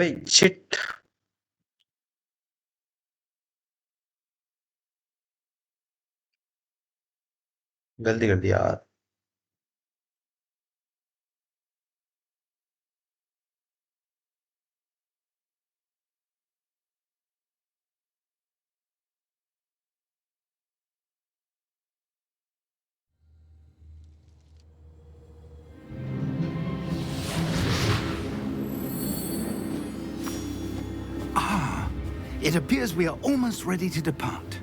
Wait, shit. गलती कर दिया यार. It appears we are almost ready to depart.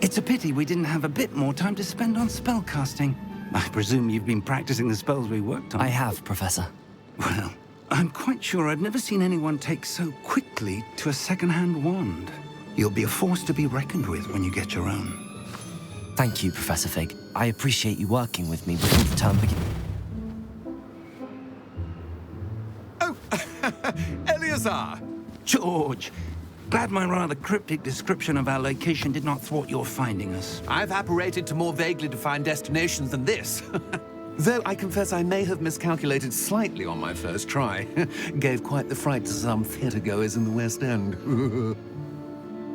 It's a pity we didn't have a bit more time to spend on spellcasting. I presume you've been practicing the spells we worked on. I have, Professor. Well, I'm quite sure I've never seen anyone take so quickly to a second-hand wand. You'll be a force to be reckoned with when you get your own. Thank you, Professor Fig. I appreciate you working with me before the term begins. Oh, Eleazar! George, glad my rather cryptic description of our location did not thwart your finding us. I've apparated to more vaguely defined destinations than this. Though I confess I may have miscalculated slightly on my first try. Gave quite the fright to some theatre-goers in the West End.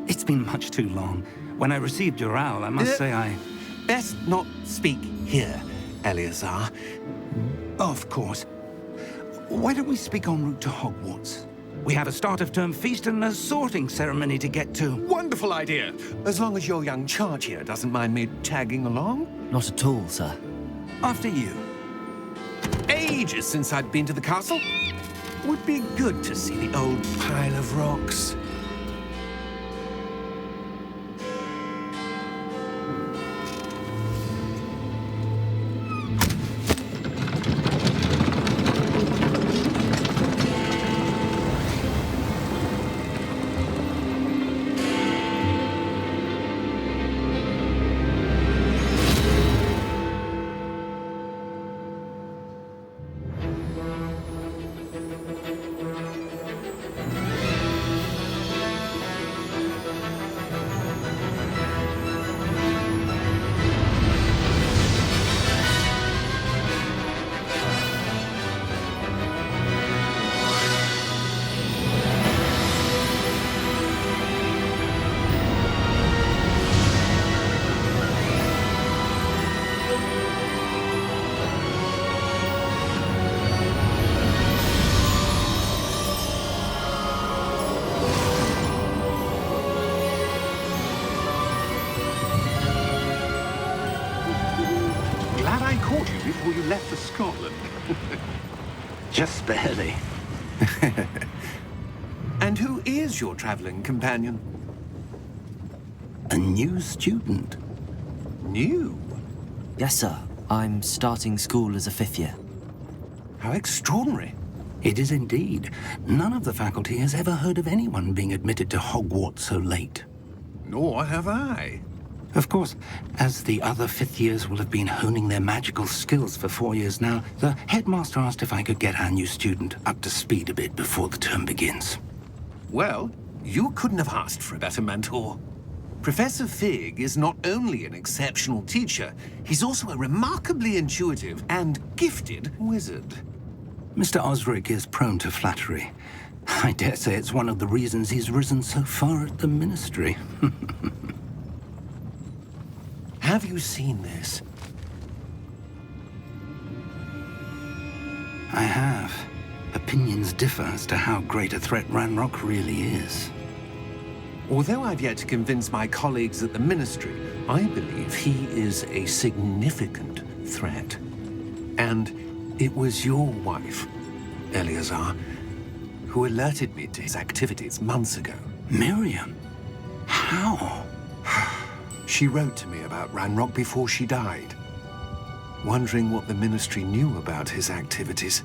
It's been much too long. When I received your owl, I must say I... Best not speak here, Eleazar. Of course. Why don't we speak en route to Hogwarts? We have a start-of-term feast and a sorting ceremony to get to. Wonderful idea! As long as your young charge here doesn't mind me tagging along. Not at all, sir. After you. Ages since I'd been to the castle. Would be good to see the old pile of rocks. Glad I caught you before you left for Scotland. Just barely. And who is your traveling companion? A new student. New? Yes, sir. I'm starting school as a fifth year. How extraordinary. It is indeed. None of the faculty has ever heard of anyone being admitted to Hogwarts so late. Nor have I. Of course, as the other fifth years will have been honing their magical skills for 4 years now, the headmaster asked if I could get our new student up to speed a bit before the term begins. Well, you couldn't have asked for a better mentor. Professor Fig is not only an exceptional teacher, he's also a remarkably intuitive and gifted wizard. Mr. Osric is prone to flattery. I dare say it's one of the reasons he's risen so far at the ministry. Have you seen this? I have. Opinions differ as to how great a threat Ranrock really is. Although I've yet to convince my colleagues at the Ministry, I believe he is a significant threat. And it was your wife, Eleazar, who alerted me to his activities months ago. Miriam? How? She wrote to me about Ranrock before she died, wondering what the Ministry knew about his activities.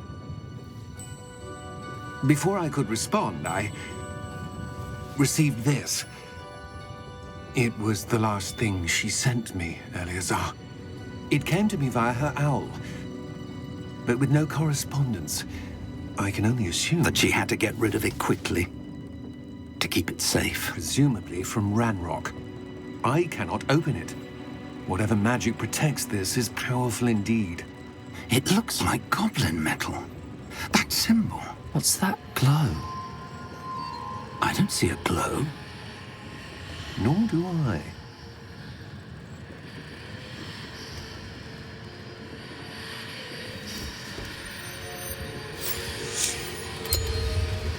Before I could respond, I received this. It was the last thing she sent me, Eleazar. It came to me via her owl, but with no correspondence. I can only assume That she had to get rid of it quickly, to keep it safe. presumably from Ranrock. I cannot open it. Whatever magic protects this is powerful indeed. It looks like goblin metal. That symbol. What's that glow? I don't see a glow. Nor do I.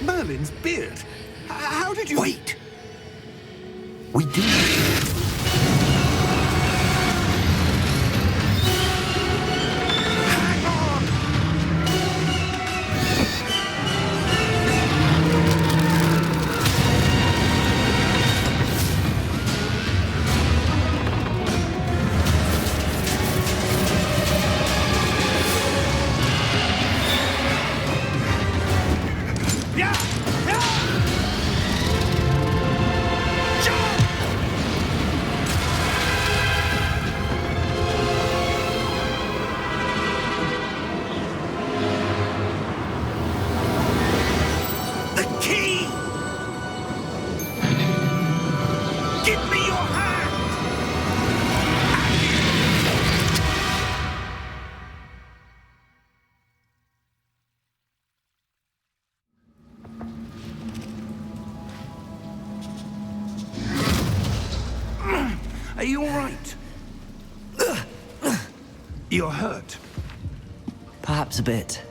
Merlin's beard. How did you... Wait! We do. Hang on! Yeah! Yeah! Jump! The key! Give me your hand! Are you all right? You're hurt. Perhaps a bit.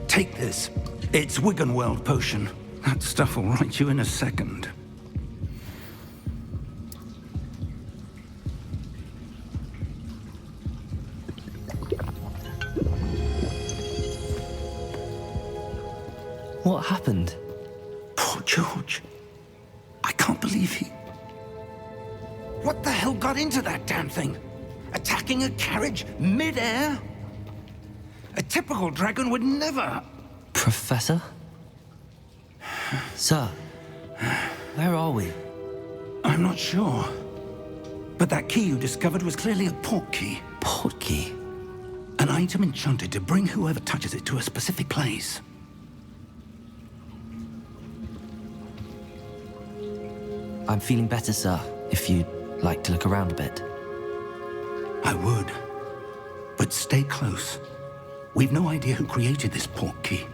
Take this. It's Wiggenweld potion. That stuff will right you in a second. What happened? Poor George. I can't believe he... What the hell got into that damn thing? Attacking a carriage mid-air? A typical dragon would never... Professor? Sir, where are we? I'm not sure. But that key you discovered was clearly a port key. Port key? An item enchanted to bring whoever touches it to a specific place. I'm feeling better, sir, if you'd like to look around a bit. I would. But stay close. We've no idea who created this port key.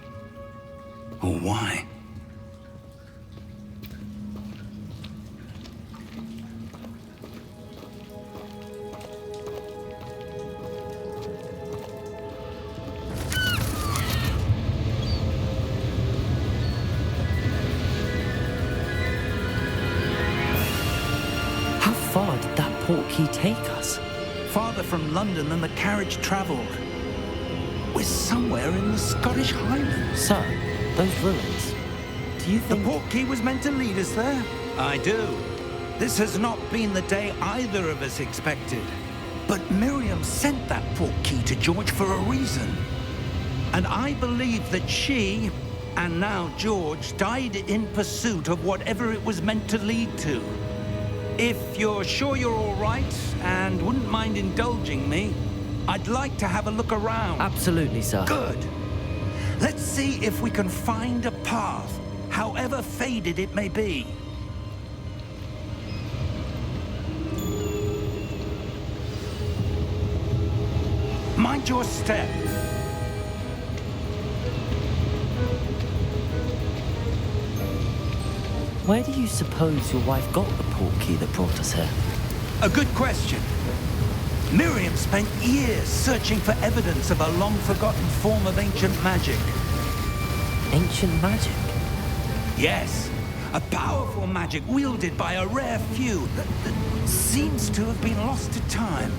Or why. How far did that port key take us? Farther from London than the carriage travelled. We're somewhere in the Scottish Highlands. Sir, those ruins. Do you The think... port key was meant to lead us there? I do. This has not been the day either of us expected. But Miriam sent that port key to George for a reason. And I believe that she, and now George, died in pursuit of whatever it was meant to lead to. If you're sure you're all right and wouldn't mind indulging me, I'd like to have a look around. Absolutely, sir. Good. Let's see if we can find a path, however faded it may be. Mind your step. Where do you suppose your wife got the port key that brought us here? A good question. Miriam spent years searching for evidence of a long-forgotten form of ancient magic. Ancient magic? Yes, a powerful magic wielded by a rare few that seems to have been lost to time.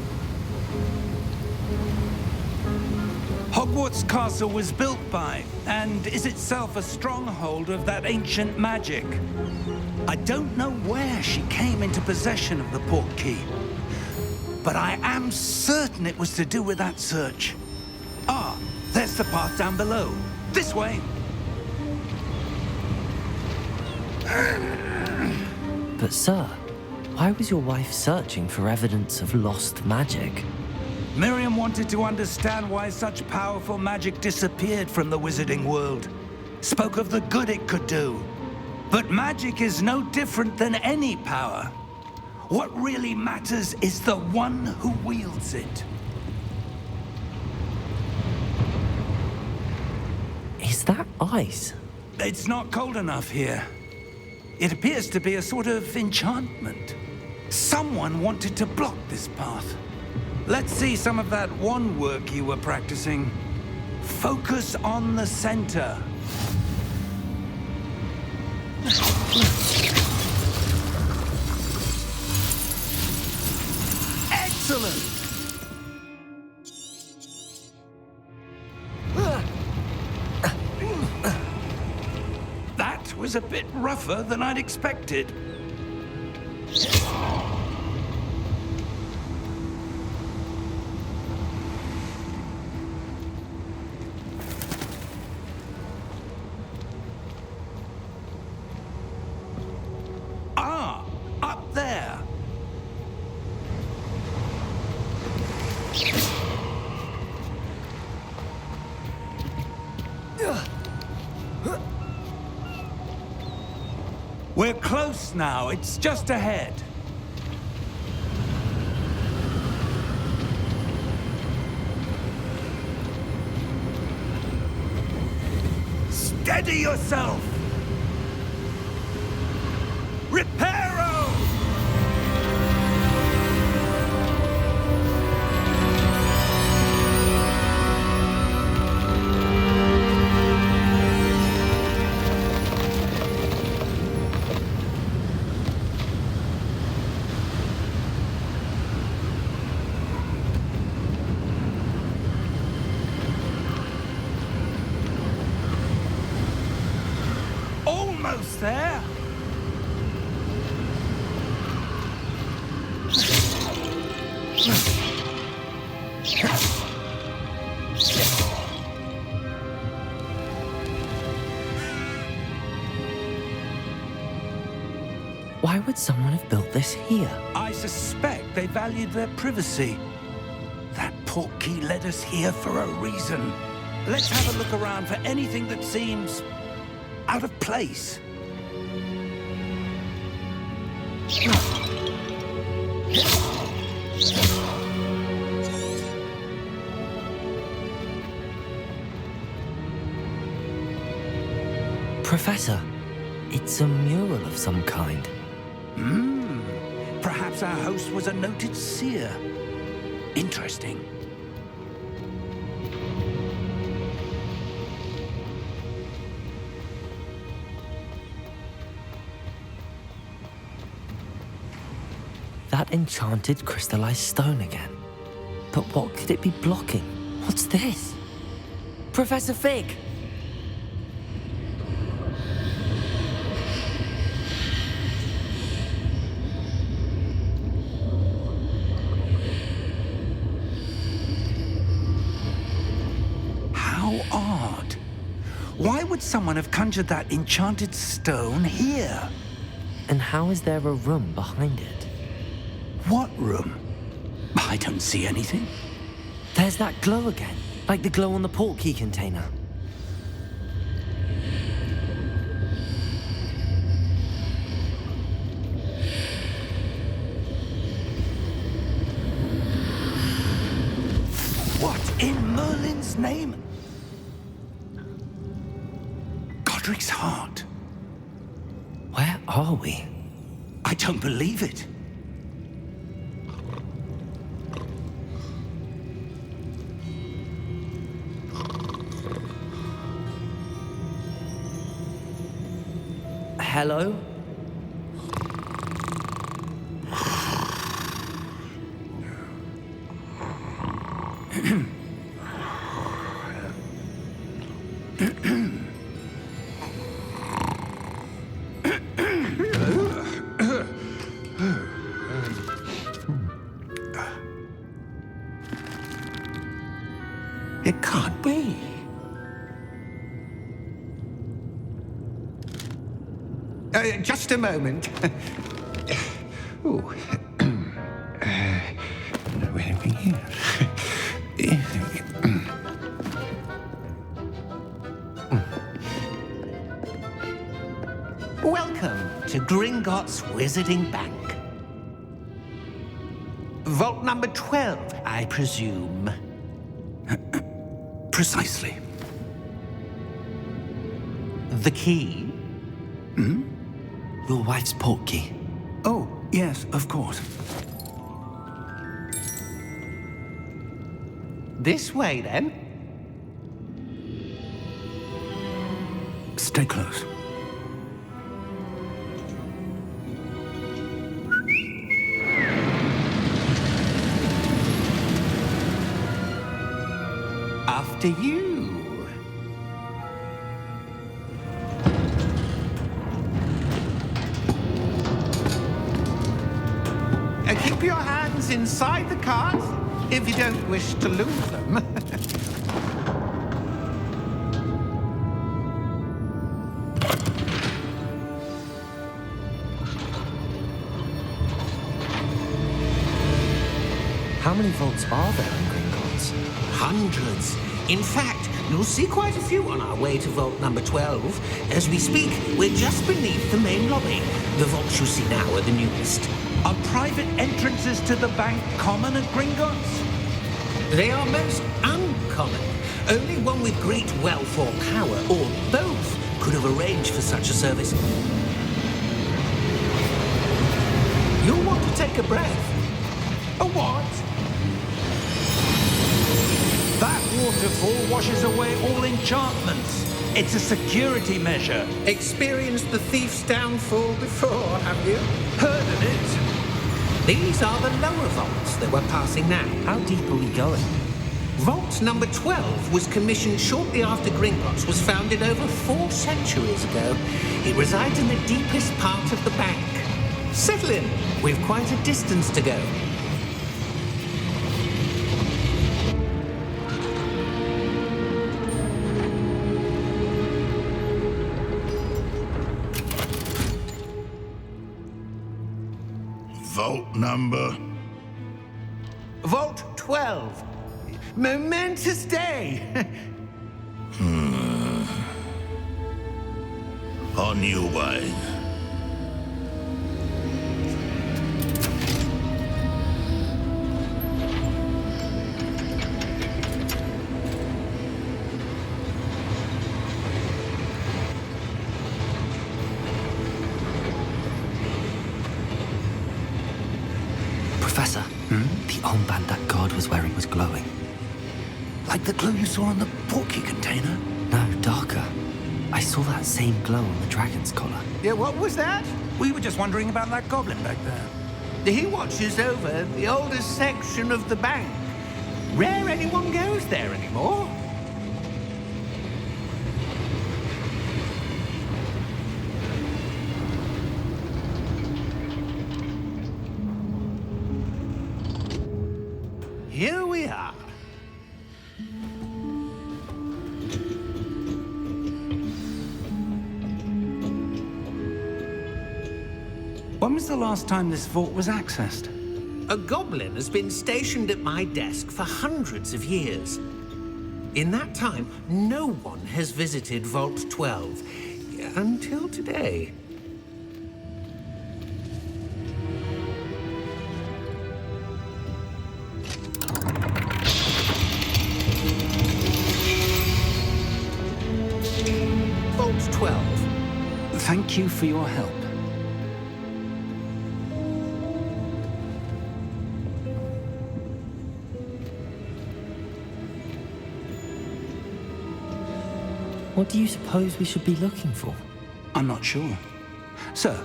Hogwarts Castle was built by, and is itself a stronghold of that ancient magic. I don't know where she came into possession of the port key, but I am certain it was to do with that search. Ah, there's the path down below. This way. But sir, why was your wife searching for evidence of lost magic? Miriam wanted to understand why such powerful magic disappeared from the wizarding world. Spoke of the good it could do. But magic is no different than any power. What really matters is the one who wields it. Is What's that ice? It's not cold enough here. It appears to be a sort of enchantment. Someone wanted to block this path. Let's see some of that wand work you were practicing. Focus on the center. Excellent! That was a bit rougher than I'd expected. Ah, up there. We're close now. It's just ahead. Steady yourself! Reparo! Almost there. Why would someone have built this here? I suspect they valued their privacy. That portkey led us here for a reason. Let's have a look around for anything that seems out of place. Professor, it's a mural of some kind. Perhaps our host was a noted seer. Interesting. That enchanted crystallized stone again. But what could it be blocking? What's this? Professor Fig! How odd. Why would someone have conjured that enchanted stone here? And how is there a room behind it? What room? I don't see anything. There's that glow again, like the glow on the portkey container. What in Merlin's name? Godric's heart. Where are we? I don't believe it. Hello? It can't be. Just a moment. Oh. Anything here? Welcome to Gringotts Wizarding Bank. Vault number 12, I presume. Precisely. The key? Your wife's portkey. Oh, yes, of course. This way, then. Stay close. After you. Keep your hands inside the cart if you don't wish to lose them. How many vaults are there in Gringotts? Hundreds. In fact, you'll see quite a few on our way to vault number 12. As we speak, we're just beneath the main lobby. The vaults you see now are the newest. Are private entrances to the bank common at Gringotts? They are most uncommon. Only one with great wealth or power, or both, could have arranged for such a service. You'll want to take a breath. A what? That waterfall washes away all enchantments. It's a security measure. Experienced the thief's downfall before, have you? Heard of it? These are the lower vaults that we're passing now. How deep are we going? Vault number 12 was commissioned shortly after Gringotts was founded over 4 centuries ago. It resides in the deepest part of the bank. Settle in. We've quite a distance to go. Vault number? Vault 12. Momentous day. On your way. Professor, the armband that guard was wearing was glowing. Like the glow you saw on the portkey container? No, darker. I saw that same glow on the dragon's collar. Yeah, what was that? We were just wondering about that goblin back there. He watches over the oldest section of the bank. Rare anyone goes there anymore. Here we are. When was the last time this vault was accessed? A goblin has been stationed at my desk for hundreds of years. In that time, no one has visited Vault 12 until today. Vault 12. Thank you for your help. What do you suppose we should be looking for? I'm not sure. Sir,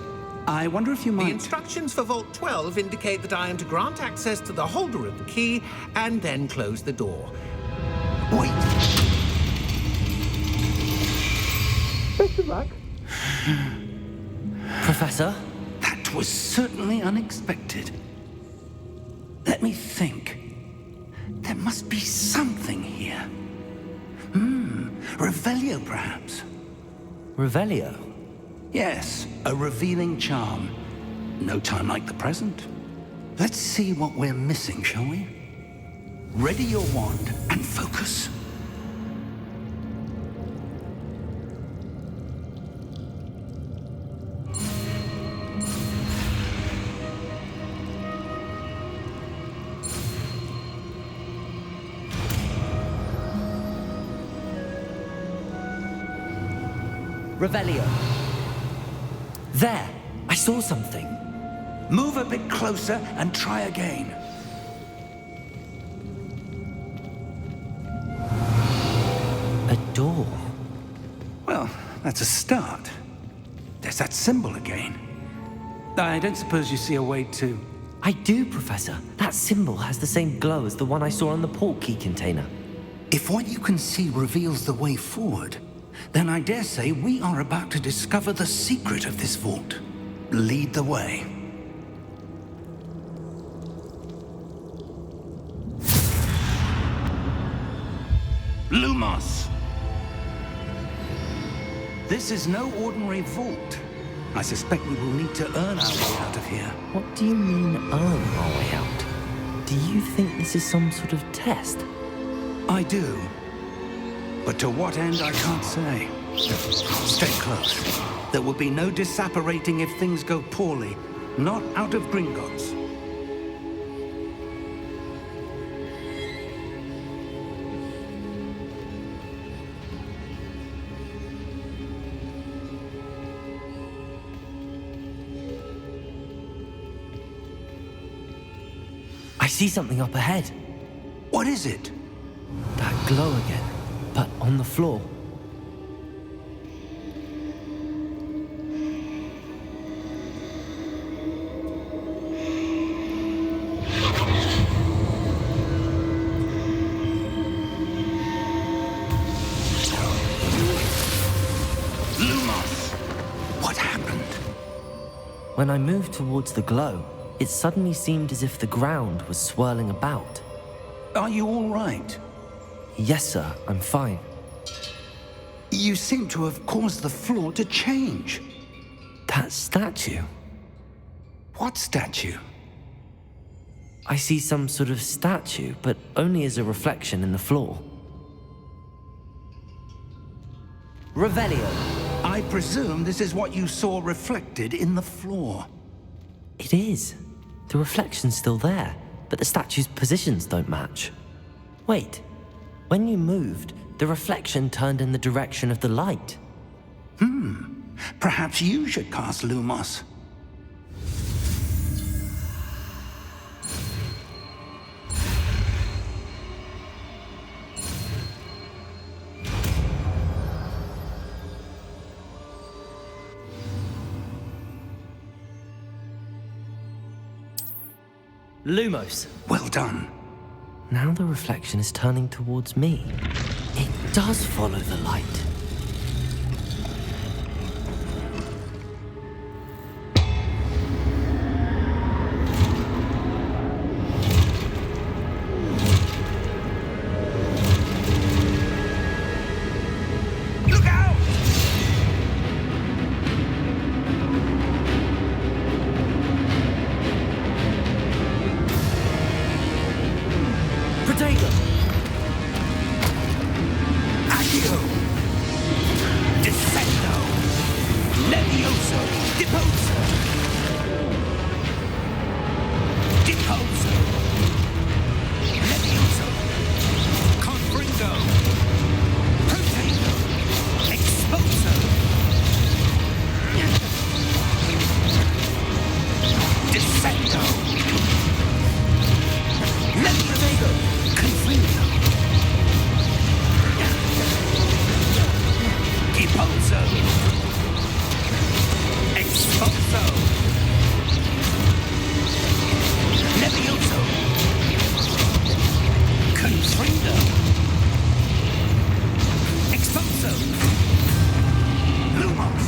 I wonder if you The might... instructions for Vault 12 indicate that I am to grant access to the holder of the key and then close the door. Wait! Best of luck. Professor? That was certainly unexpected. Let me think. There must be something here. Revelio, perhaps? Revelio? Yes, a revealing charm. No time like the present. Let's see what we're missing, shall we? Ready your wand and focus. Revelio. There! I saw something. Move a bit closer and try again. A door. Well, that's a start. There's that symbol again. I don't suppose you see a way to... I do, Professor. That symbol has the same glow as the one I saw on the port key container. If what you can see reveals the way forward, then I dare say we are about to discover the secret of this vault. Lead the way. Lumos! This is no ordinary vault. I suspect we will need to earn our way out of here. What do you mean, earn our way out? Do you think this is some sort of test? I do. But to what end, I can't say. Stay close. There will be no disapparating if things go poorly. Not out of Gringotts. I see something up ahead. What is it? That glow again, but on the floor. Lumos! What happened? When I moved towards the glow, it suddenly seemed as if the ground was swirling about. Are you all right? Yes, sir, I'm fine. You seem to have caused the floor to change. That statue. What statue? I see some sort of statue, but only as a reflection in the floor. Revelio. I presume this is what you saw reflected in the floor. It is. The reflection's still there, but the statue's positions don't match. Wait. When you moved, the reflection turned in the direction of the light. Perhaps you should cast Lumos. Lumos. Well done. Now the reflection is turning towards me. It does follow the light. Look out! Protego! Accio! Descendo! Levioso! Deposo! Deposo! Levioso! Confringo! Protego! Exposo! Descendo! Levioso! Confringo! Deposo! Exposo! Levioso! Confrindo! Exposo! Lumos!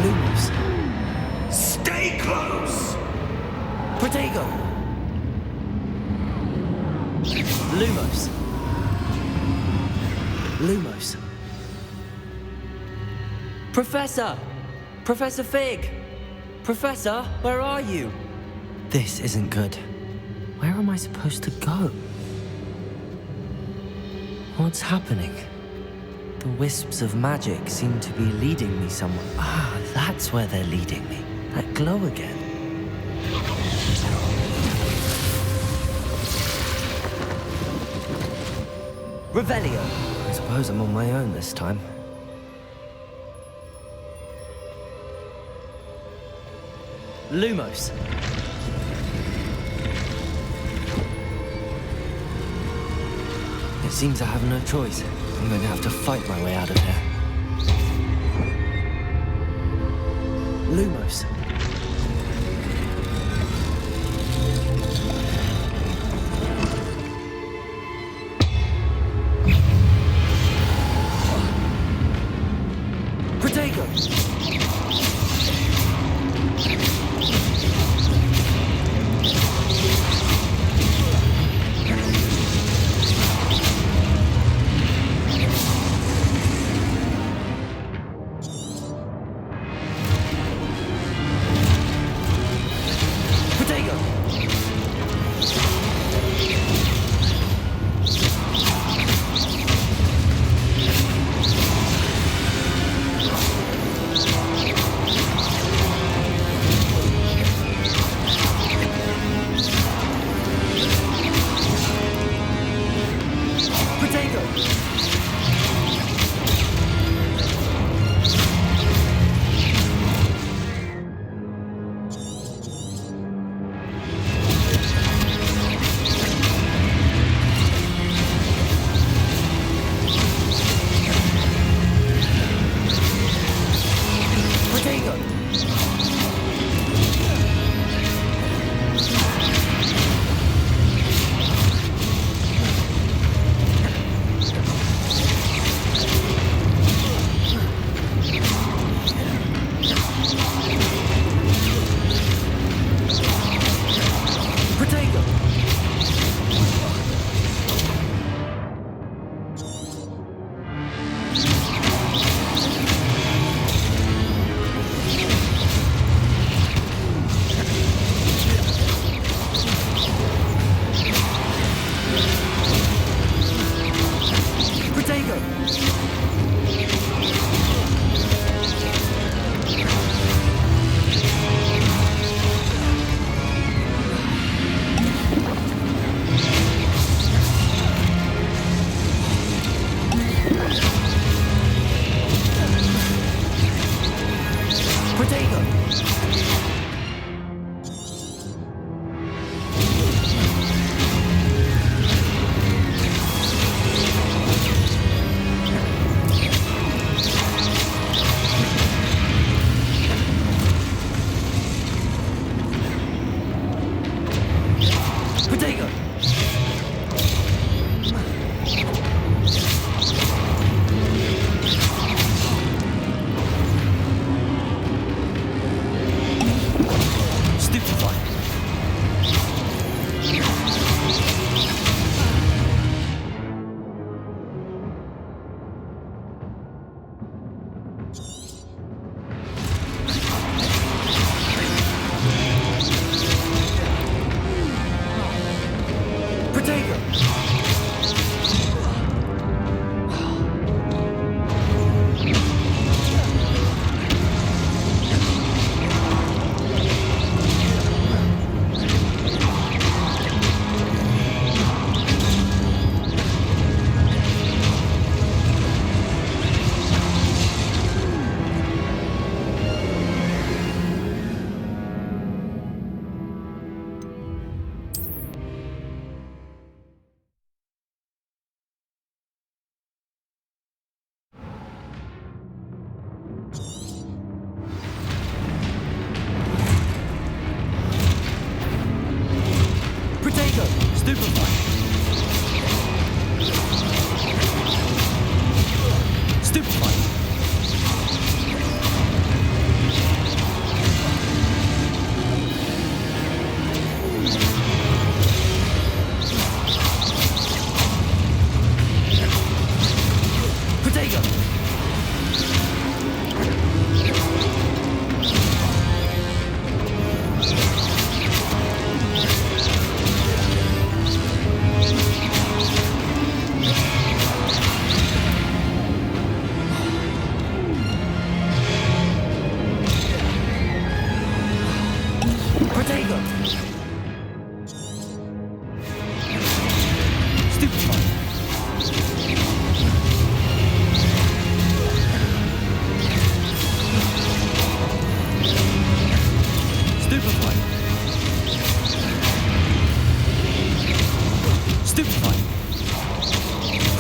Lumos. Stay close! Protego! Lumos. Lumos. Professor! Professor Fig! Professor, where are you? This isn't good. Where am I supposed to go? What's happening? The wisps of magic seem to be leading me somewhere. Ah, that's where they're leading me. That glow again. Revelio. There's suppose I'm on my own this time. Lumos! It seems I have no choice. I'm going to have to fight my way out of here. Lumos! Protego!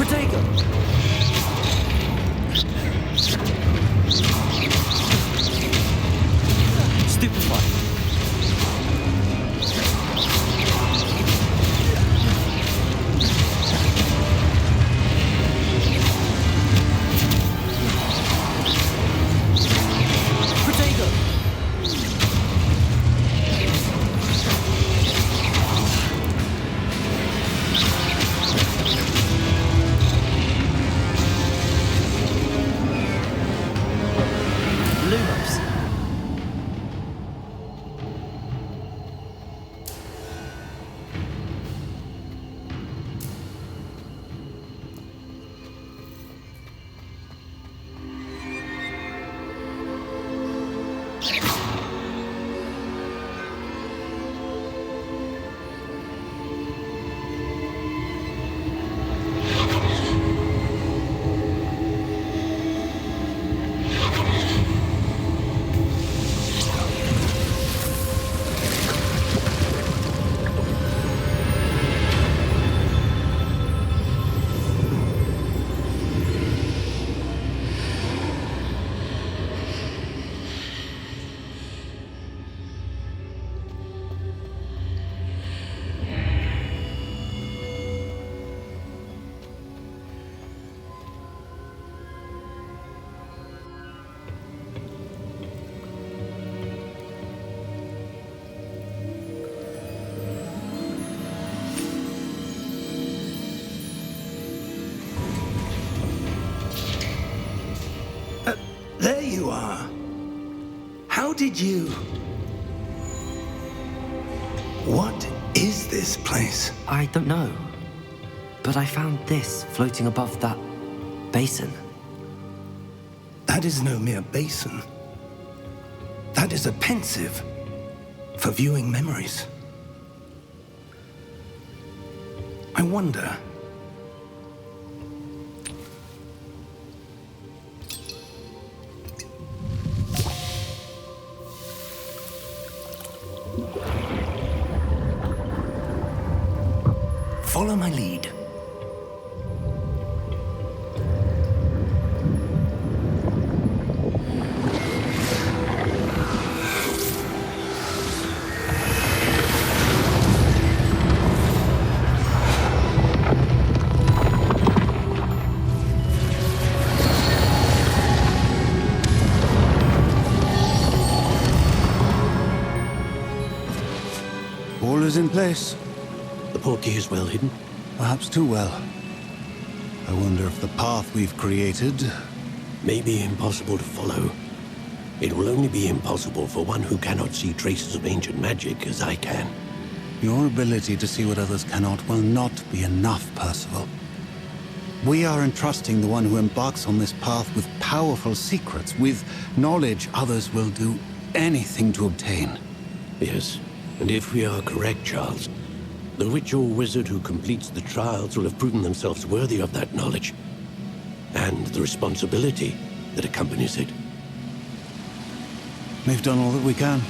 Protego! Stupefy! Protego! Lumos! There you are. How did you... What is this place? I don't know. But I found this floating above that basin. That is no mere basin. That is a pensive for viewing memories. I wonder... Follow my lead. All is in place. The portkey is well hidden. Perhaps too well. I wonder if the path we've created... May be impossible to follow. It will only be impossible for one who cannot see traces of ancient magic as I can. Your ability to see what others cannot will not be enough, Percival. We are entrusting the one who embarks on this path with powerful secrets, with knowledge others will do anything to obtain. Yes, and if we are correct, Charles, the witch or wizard who completes the trials will have proven themselves worthy of that knowledge, and the responsibility that accompanies it. We've done all that we can.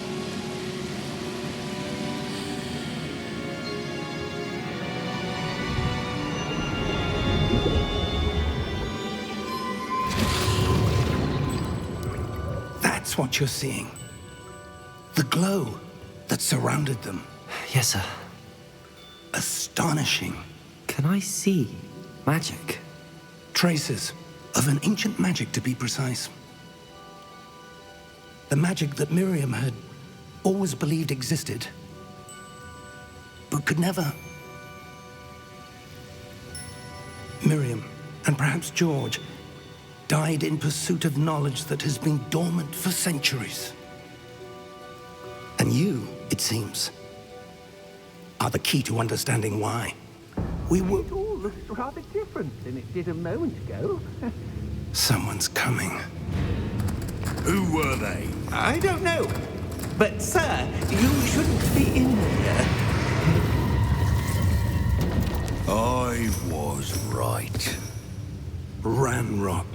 That's what you're seeing. The glow that surrounded them. Yes, sir. Astonishing. Can I see magic? Traces of an ancient magic, to be precise. The magic that Miriam had always believed existed, but could never. Miriam, and perhaps George, died in pursuit of knowledge that has been dormant for centuries. And you, it seems, are the key to understanding why. We were... It all looks rather different than it did a moment ago. Someone's coming. Who were they? I don't know. But, sir, you shouldn't be in here. I was right. Ranrock.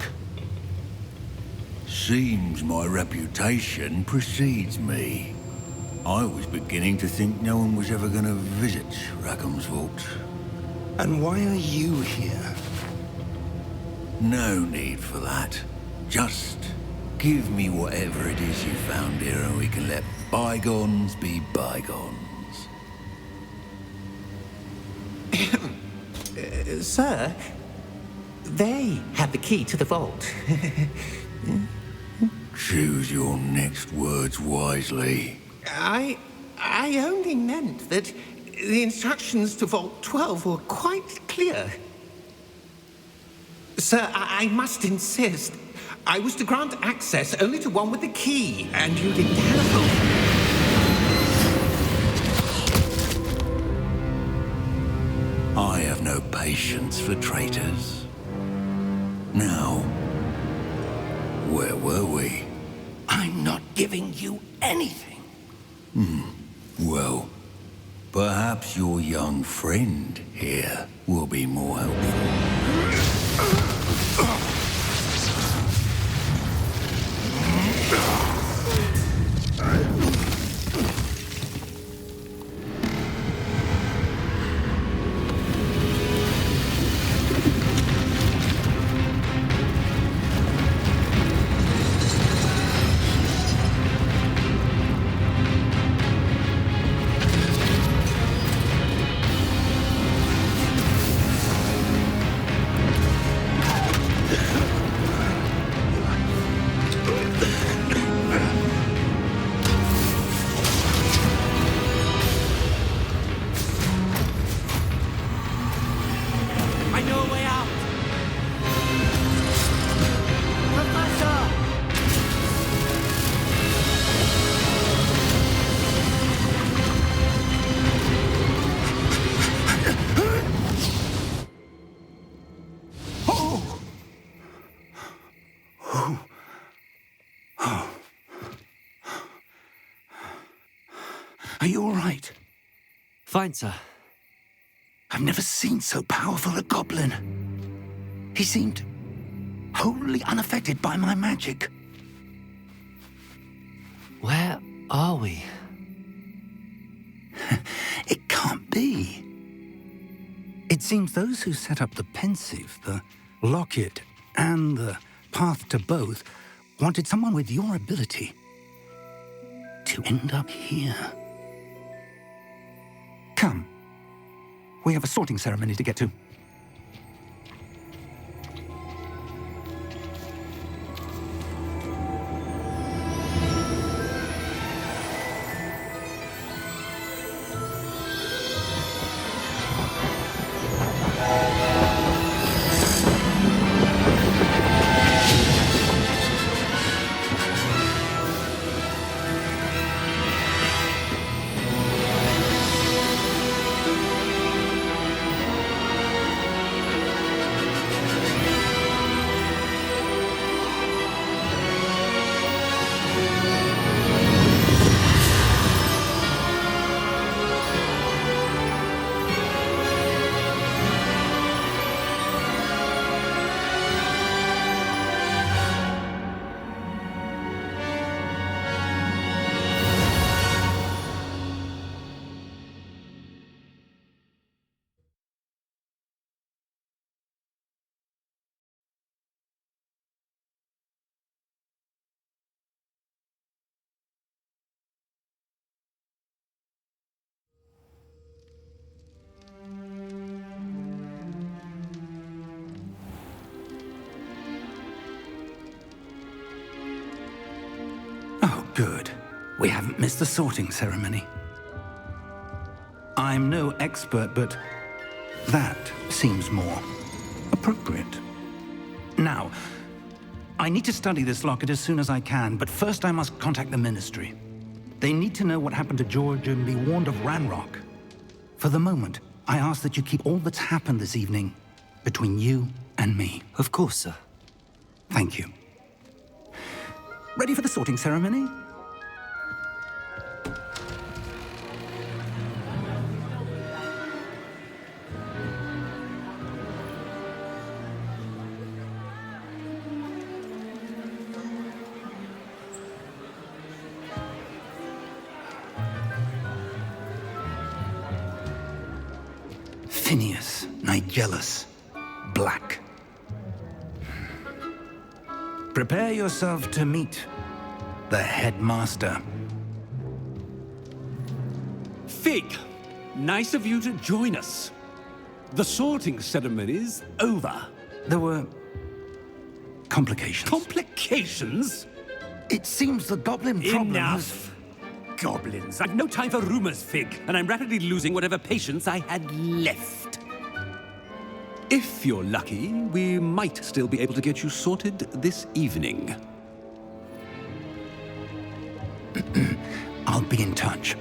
Seems my reputation precedes me. I was beginning to think no one was ever going to visit Rackham's vault. And why are you here? No need for that. Just give me whatever it is you found here and we can let bygones be bygones. Sir, they have the key to the vault. Choose your next words wisely. I only meant that the instructions to Vault 12 were quite clear. Sir, I must insist. I was to grant access only to one with the key, and you didn't have them. I have no patience for traitors. Now, where were we? I'm not giving you anything. Well, perhaps your young friend here will be more helpful. I know a way out! Professor! Are you all right? Fine, sir. I've never seen so powerful a goblin. He seemed wholly unaffected by my magic. Where are we? It can't be. It seems those who set up the pensive, the locket, and the path to both wanted someone with your ability to end up here. Come. We have a sorting ceremony to get to. Oh, good. We haven't missed the sorting ceremony. I'm no expert, but that seems more appropriate. Now, I need to study this locket as soon as I can, but first I must contact the Ministry. They need to know what happened to George and be warned of Ranrock. For the moment, I ask that you keep all that's happened this evening between you and me. Of course, sir. Thank you. Ready for the sorting ceremony? Phineas, Nigellus, Black. Prepare yourself to meet the headmaster. Fig, nice of you to join us. The sorting ceremony's over. There were complications. Complications? It seems the goblin problem has... Enough! Goblins. I've no time for rumors, Fig, and I'm rapidly losing whatever patience I had left. If you're lucky, we might still be able to get you sorted this evening. I'll be in touch.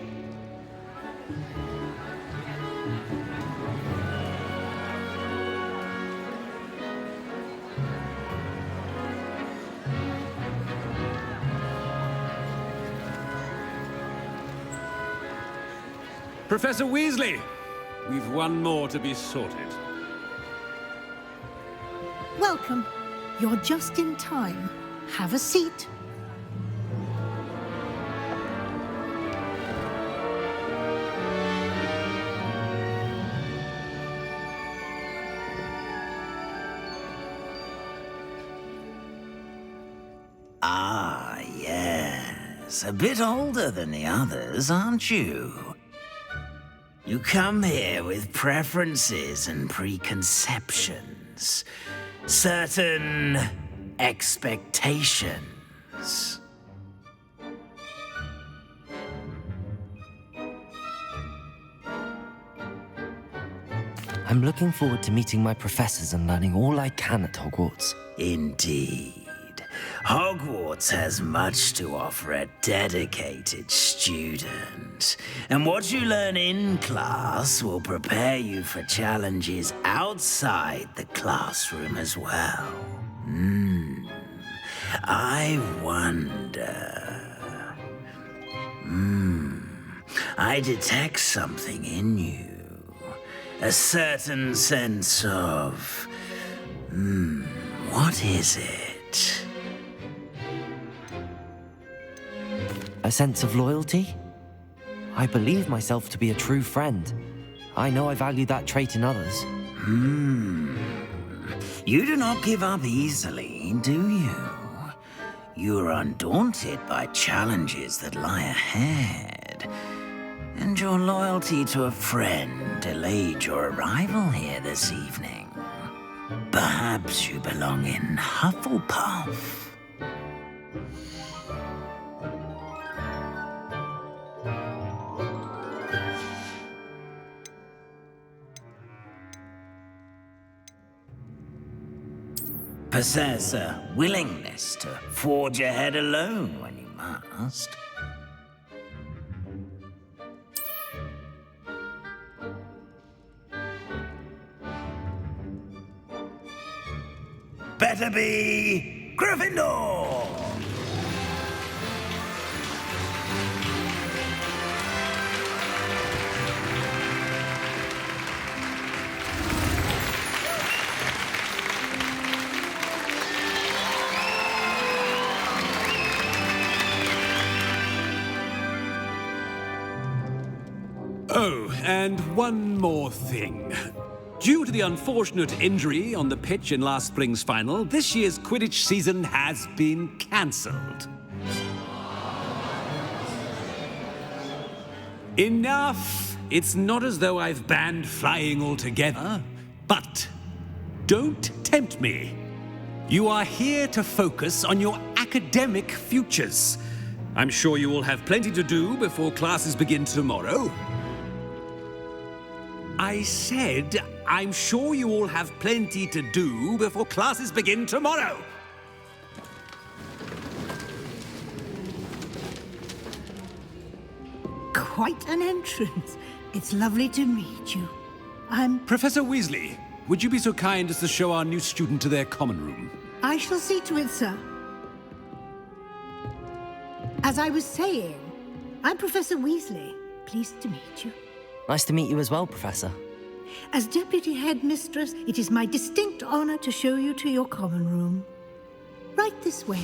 Professor Weasley, we've one more to be sorted. Welcome. You're just in time. Have a seat. Ah, yes. A bit older than the others, aren't you? You come here with preferences and preconceptions. Certain expectations. I'm looking forward to meeting my professors and learning all I can at Hogwarts. Indeed. Hogwarts has much to offer a dedicated student. And what you learn in class will prepare you for challenges outside the classroom as well. I wonder... I detect something in you. A certain sense of... what is it? A sense of loyalty? I believe myself to be a true friend. I know I value that trait in others. You do not give up easily, do you? You are undaunted by challenges that lie ahead. And your loyalty to a friend delayed your arrival here this evening. Perhaps you belong in Hufflepuff. Possess a willingness to forge ahead alone when you must. Better be Gryffindor! Oh, and one more thing. Due to the unfortunate injury on the pitch in last spring's final, this year's Quidditch season has been cancelled. Enough! It's not as though I've banned flying altogether, but don't tempt me. You are here to focus on your academic futures. I'm sure you will have plenty to do before classes begin tomorrow. I said, I'm sure you all have plenty to do before classes begin tomorrow. Quite an entrance. It's lovely to meet you. I'm... Professor Weasley, would you be so kind as to show our new student to their common room? I shall see to it, sir. As I was saying, I'm Professor Weasley. Pleased to meet you. Nice to meet you as well, Professor. As Deputy Headmistress, it is my distinct honor to show you to your common room. Right this way.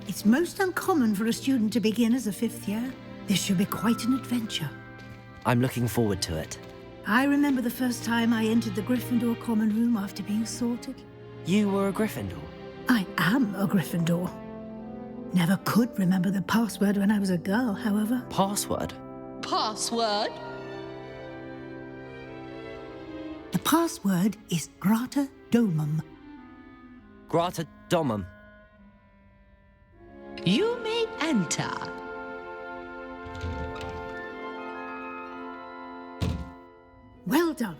It's most uncommon for a student to begin as a fifth year. This should be quite an adventure. I'm looking forward to it. I remember the first time I entered the Gryffindor common room after being sorted. You were a Gryffindor? I am a Gryffindor. Never could remember the password when I was a girl, however. Password? Password? The password is Grata Domum. Grata Domum. You may enter. Well done.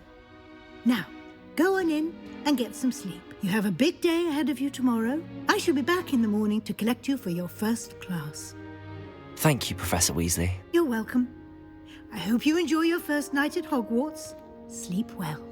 Now, go on in and get some sleep. You have a big day ahead of you tomorrow. I shall be back in the morning to collect you for your first class. Thank you, Professor Weasley. You're welcome. I hope you enjoy your first night at Hogwarts. Sleep well.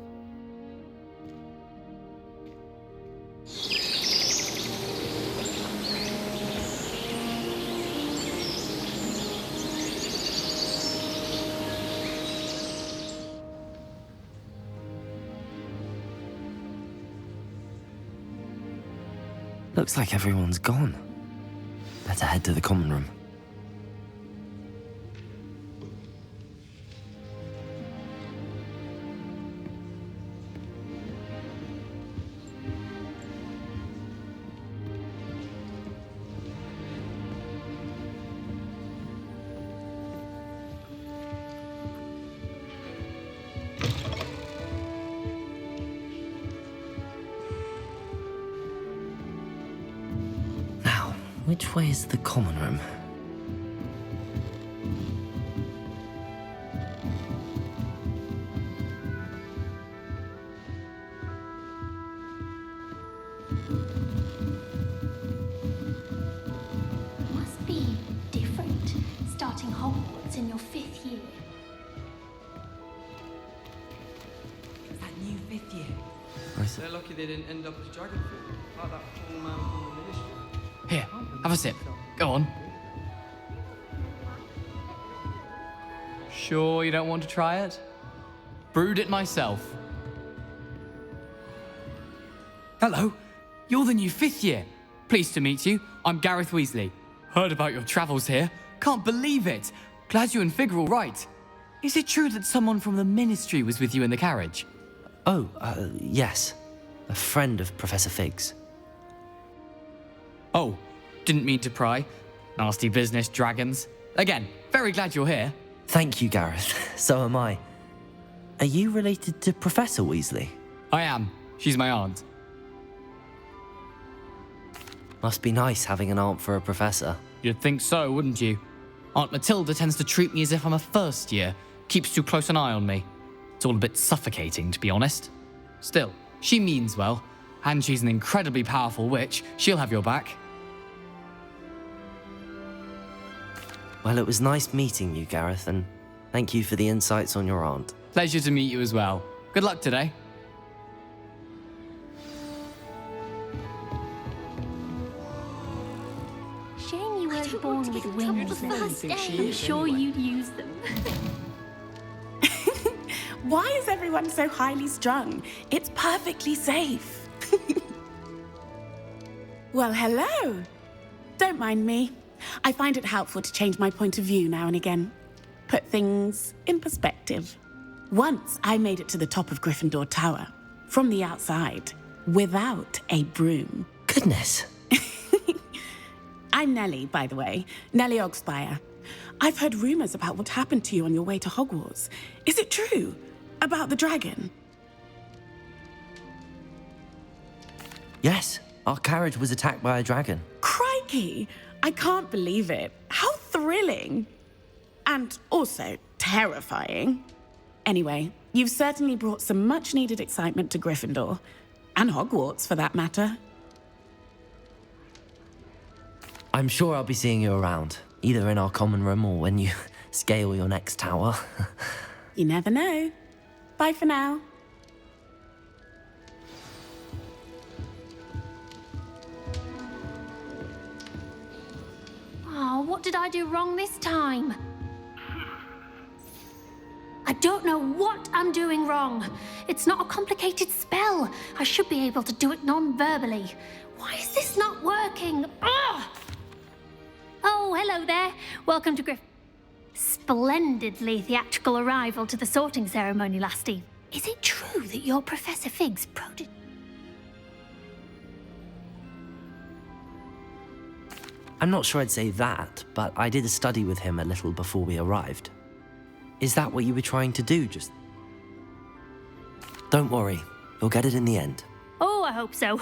Looks like everyone's gone. Better head to the common room. Which way is the common room? Must be different, starting Hogwarts in your 5th year. That new 5th year. They're lucky they didn't end up as dragon fruit, like that poor man from the ministry. Here, have a sip. Go on. Sure you don't want to try it? Brewed it myself. Hello, you're the new 5th year. Pleased to meet you. I'm Gareth Weasley. Heard about your travels here. Can't believe it. Glad you and Fig are all right. Is it true that someone from the Ministry was with you in the carriage? Oh, yes. A friend of Professor Fig's. Oh, didn't mean to pry. Nasty business, dragons. Again, very glad you're here. Thank you, Gareth. So am I. Are you related to Professor Weasley? I am. She's my aunt. Must be nice having an aunt for a professor. You'd think so, wouldn't you? Aunt Matilda tends to treat me as if I'm a first year. Keeps too close an eye on me. It's all a bit suffocating, to be honest. Still, she means well. And she's an incredibly powerful witch. She'll have your back. Well, it was nice meeting you, Gareth, and thank you for the insights on your aunt. Pleasure to meet you as well. Good luck today. Shame you weren't born with wings. I'm sure you'd use them. Why is everyone so highly strung? It's perfectly safe. Well, hello. Don't mind me. I find it helpful to change my point of view now and again. Put things in perspective. Once I made it to the top of Gryffindor Tower, from the outside, without a broom. Goodness. I'm Nellie, by the way. Nellie Ogspire. I've heard rumors about what happened to you on your way to Hogwarts. Is it true? About the dragon? Yes, our carriage was attacked by a dragon. Crikey! I can't believe it. How thrilling! And also terrifying. Anyway, you've certainly brought some much-needed excitement to Gryffindor. And Hogwarts, for that matter. I'm sure I'll be seeing you around, either in our common room or when you scale your next tower. You never know. Bye for now. Oh, what did I do wrong this time? I don't know what I'm doing wrong. It's not a complicated spell. I should be able to do it non-verbally. Why is this not working? Ugh! Oh, hello there. Welcome to splendidly theatrical arrival to the sorting ceremony last evening. Is it true that you're Professor Fig's protege? I'm not sure I'd say that, but I did a study with him a little before we arrived. Is that what you were trying to do just... Don't worry, you'll get it in the end. Oh, I hope so.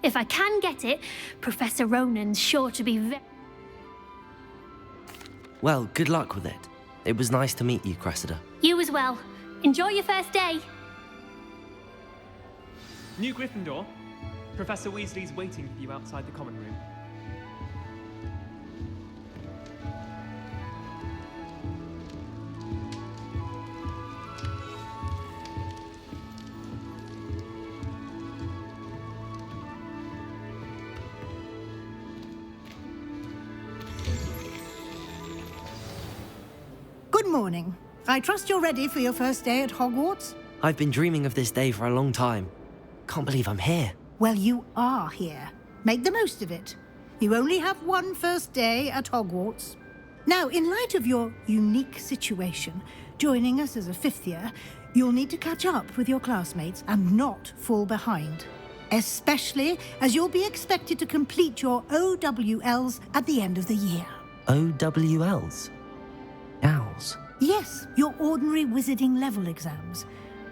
If I can get it, Professor Ronan's sure to be very... Well, good luck with it. It was nice to meet you, Cressida. You as well. Enjoy your first day. New Gryffindor. Professor Weasley's waiting for you outside the common room. Good morning. I trust you're ready for your first day at Hogwarts? I've been dreaming of this day for a long time. Can't believe I'm here. Well, you are here. Make the most of it. You only have one first day at Hogwarts. Now, in light of your unique situation, joining us as a fifth year, you'll need to catch up with your classmates and not fall behind. Especially as you'll be expected to complete your OWLs at the end of the year. OWLs? Owls? Yes, your ordinary wizarding level exams.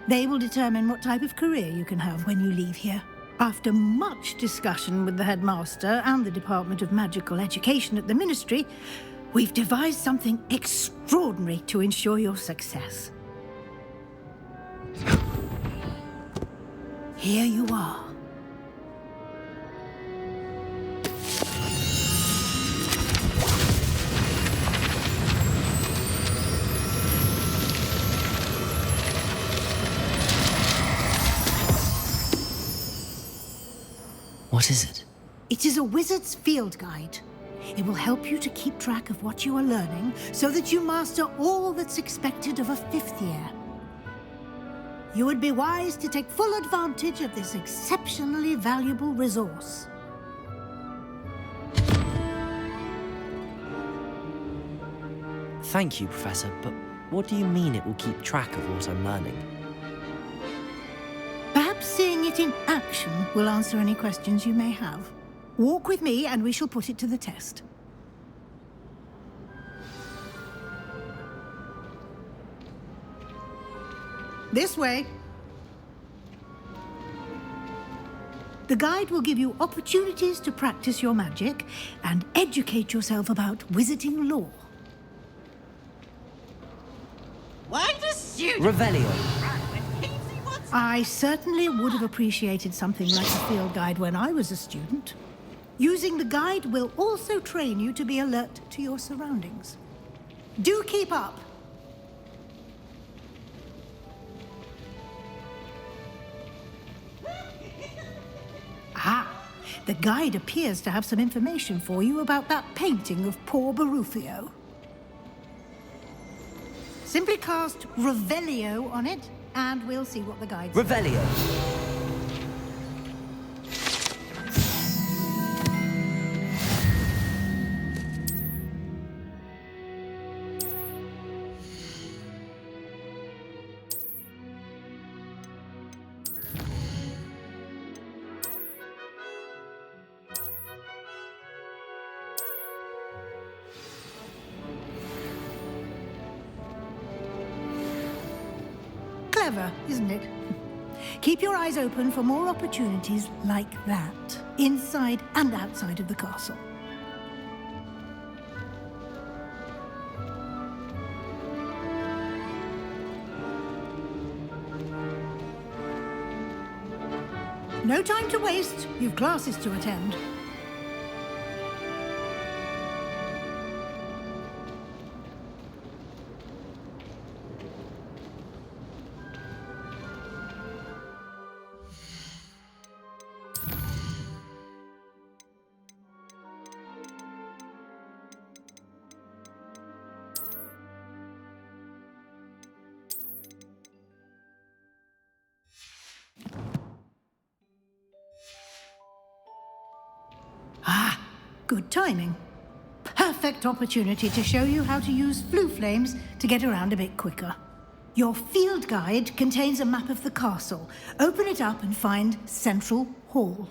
They will determine what type of career you can have when you leave here. After much discussion with the headmaster and the Department of Magical Education at the Ministry, we've devised something extraordinary to ensure your success. Here you are. What is it? It is a wizard's field guide. It will help you to keep track of what you are learning so that you master all that's expected of a fifth year. You would be wise to take full advantage of this exceptionally valuable resource. Thank you, Professor, but what do you mean it will keep track of what I'm learning? Perhaps seeing it in action will answer any questions you may have. Walk with me and we shall put it to the test. This way. The guide will give you opportunities to practice your magic and educate yourself about wizarding lore. Why does student... Revelio. I certainly would have appreciated something like a field guide when I was a student. Using the guide will also train you to be alert to your surroundings. Do keep up! Ah, the guide appears to have some information for you about that painting of poor Barufio. Simply cast Revelio on it, and we'll see what the guide says. Revelio. Clever, isn't it? Keep your eyes open for more opportunities like that, inside and outside of the castle. No time to waste. You've classes to attend. Ah, good timing. perfect opportunity to show you how to use flue flames to get around a bit quicker. Your field guide contains a map of the castle. Open it up and find Central Hall.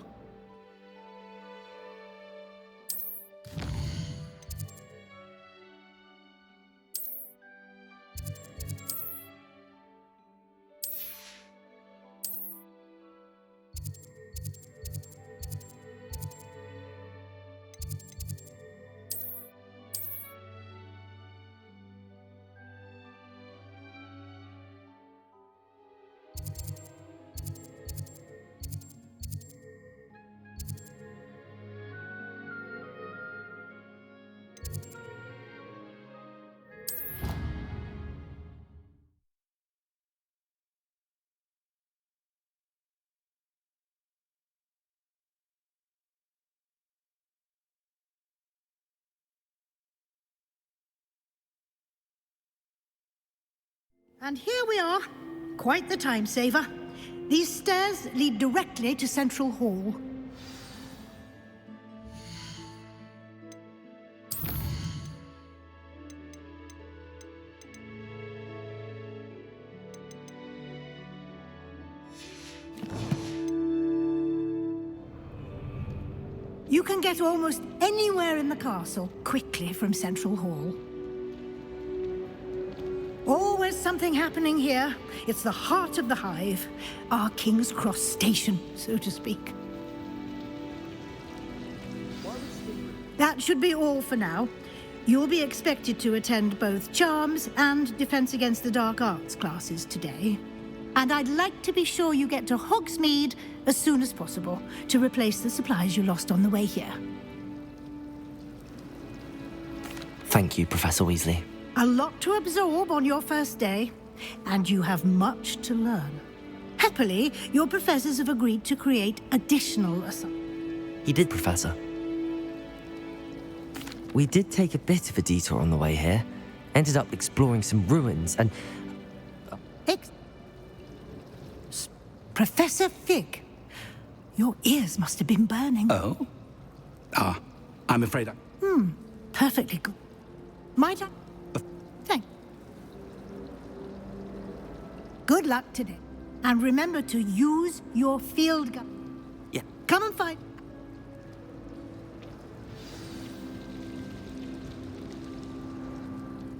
And here we are. Quite the time saver. These stairs lead directly to Central Hall. You can get almost anywhere in the castle quickly from Central Hall. Always something happening here. It's the heart of the hive, our King's Cross station, so to speak. That should be all for now. You'll be expected to attend both Charms and Defense Against the Dark Arts classes today. And I'd like to be sure you get to Hogsmeade as soon as possible to replace the supplies you lost on the way here. Thank you, Professor Weasley. A lot to absorb on your first day, and you have much to learn. Happily, your professors have agreed to create additional assignments. He did, Professor. We did take a bit of a detour on the way here. Ended up exploring some ruins and... Professor Fig, your ears must have been burning. Oh? I'm afraid I... Perfectly good. Might I... Thank you. Good luck today. And remember to use your field gun. Yeah. Come and fight.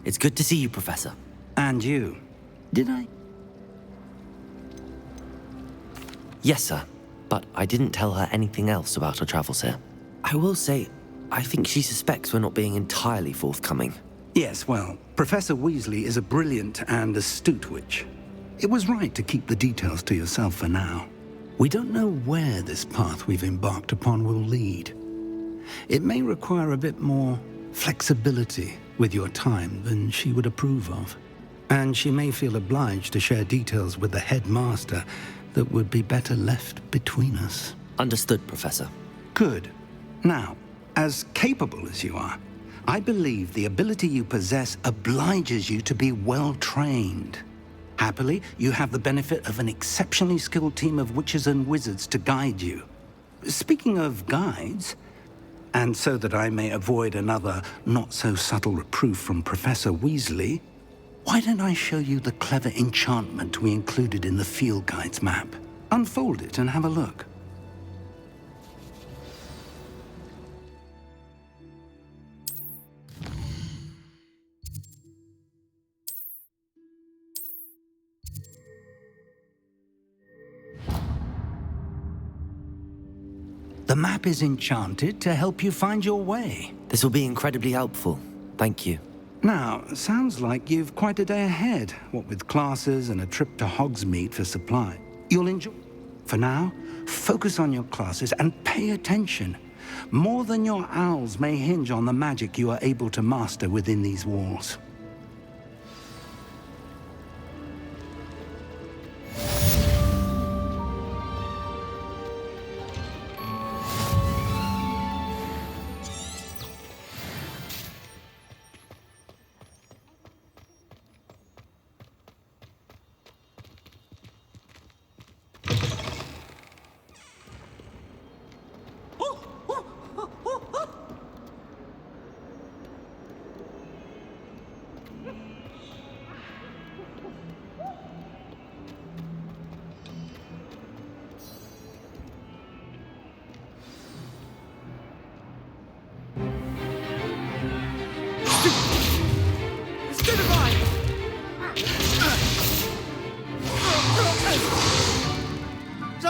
It's good to see you, Professor. And you. Did I? Yes, sir. But I didn't tell her anything else about her travels here. I will say, I think she suspects we're not being entirely forthcoming. Yes, well, Professor Weasley is a brilliant and astute witch. It was right to keep the details to yourself for now. We don't know where this path we've embarked upon will lead. It may require a bit more flexibility with your time than she would approve of. And she may feel obliged to share details with the headmaster that would be better left between us. Understood, Professor. Good. Now, as capable as you are, I believe the ability you possess obliges you to be well trained. Happily, you have the benefit of an exceptionally skilled team of witches and wizards to guide you. Speaking of guides, and so that I may avoid another not-so-subtle reproof from Professor Weasley, why don't I show you the clever enchantment we included in the field guide's map? Unfold it and have a look. The map is enchanted to help you find your way. This will be incredibly helpful. Thank you. Now, sounds like you've quite a day ahead, what with classes and a trip to Hogsmeade for supply. You'll enjoy. For now, focus on your classes and pay attention. More than your owls may hinge on the magic you are able to master within these walls.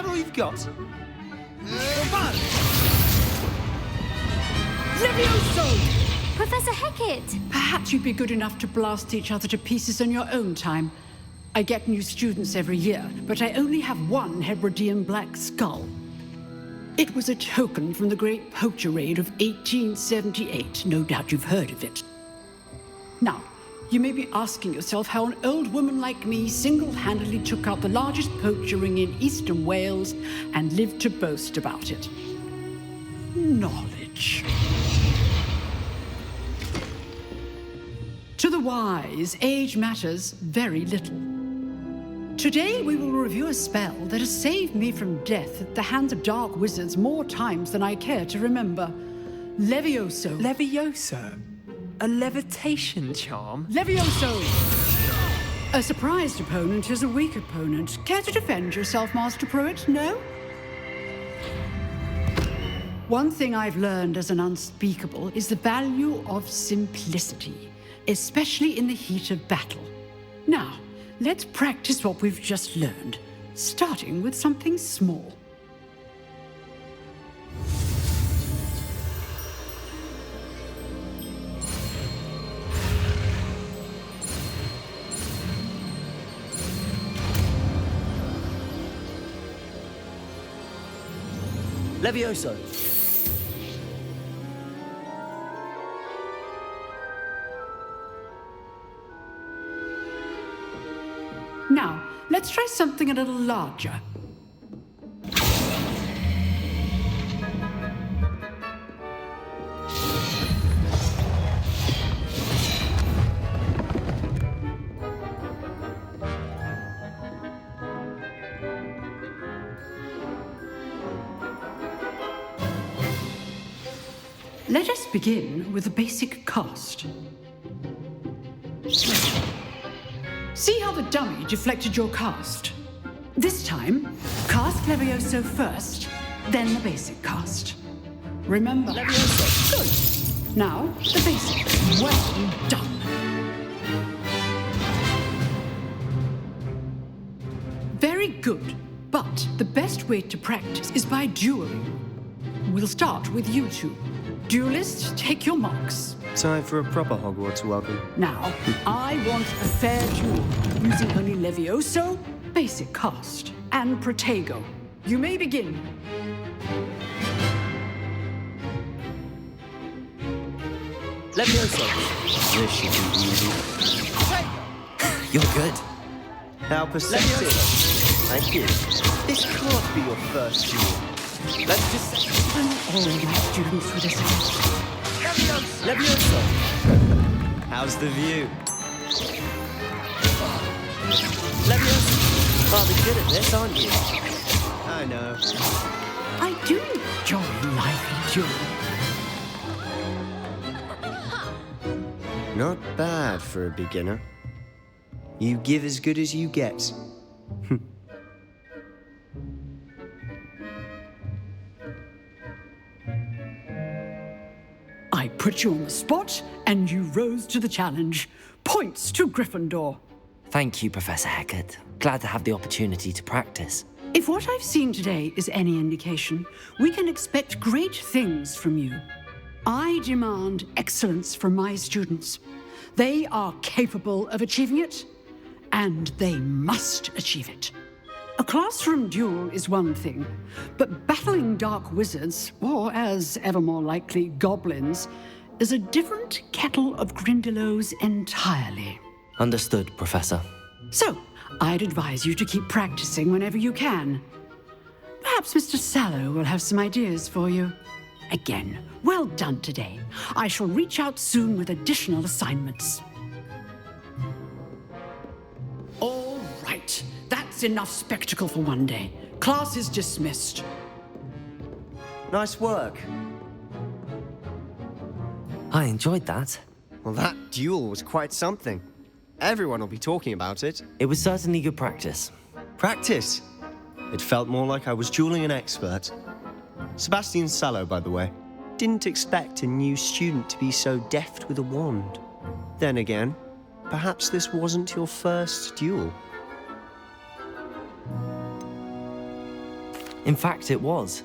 that all you've got? Levioso! Professor Hecat! Perhaps you'd be good enough to blast each other to pieces on your own time. I get new students every year, but I only have one Hebridean black skull. It was a token from the Great Poacher Raid of 1878. No doubt you've heard of it. Now, you may be asking yourself how an old woman like me single-handedly took out the largest poacher ring in eastern Wales and lived to boast about it. Knowledge. To the wise, age matters very little. Today we will review a spell that has saved me from death at the hands of dark wizards more times than I care to remember. Levioso. Levioso? A levitation charm? Levioso! A surprised opponent is a weak opponent. Care to defend yourself, Master Pruitt? No? One thing I've learned as an unspeakable is the value of simplicity, especially in the heat of battle. Now, let's practice what we've just learned, starting with something small. Levioso. Now, let's try something a little larger. Let us begin with a basic cast. See how the dummy deflected your cast? This time, cast Levioso first, then the basic cast. Remember. Levioso. Good. Now, the basic. Well done. Very good, but the best way to practice is by dueling. We'll start with you two. Duelists, take your marks. Time for a proper Hogwarts welcome. Now, I want a fair duel, using only Levioso, basic cast, and Protego. You may begin. Levioso. This should be easy. You're good. How perceptive. Thank you. This can't be your first duel. Let's just say... All my students would assist. Levioso. How's the view? Levioso. Rather good at this, aren't you? I know. I do enjoy lively dueling. Not bad for a beginner. You give as good as you get. I put you on the spot, and you rose to the challenge. Points to Gryffindor. Thank you, Professor Hecat. Glad to have the opportunity to practice. If what I've seen today is any indication, we can expect great things from you. I demand excellence from my students. They are capable of achieving it, and they must achieve it. A classroom duel is one thing, but battling dark wizards, or as ever more likely, goblins, is a different kettle of Grindylows entirely. Understood, Professor. So, I'd advise you to keep practicing whenever you can. Perhaps Mr. Sallow will have some ideas for you. Again, well done today. I shall reach out soon with additional assignments. All right. That's enough spectacle for one day. Class is dismissed. Nice work. I enjoyed that. Well, that duel was quite something. Everyone will be talking about it. It was certainly good practice. Practice? It felt more like I was dueling an expert. Sebastian Sallow, by the way. Didn't expect a new student to be so deft with a wand. Then again, perhaps this wasn't your first duel. In fact, it was.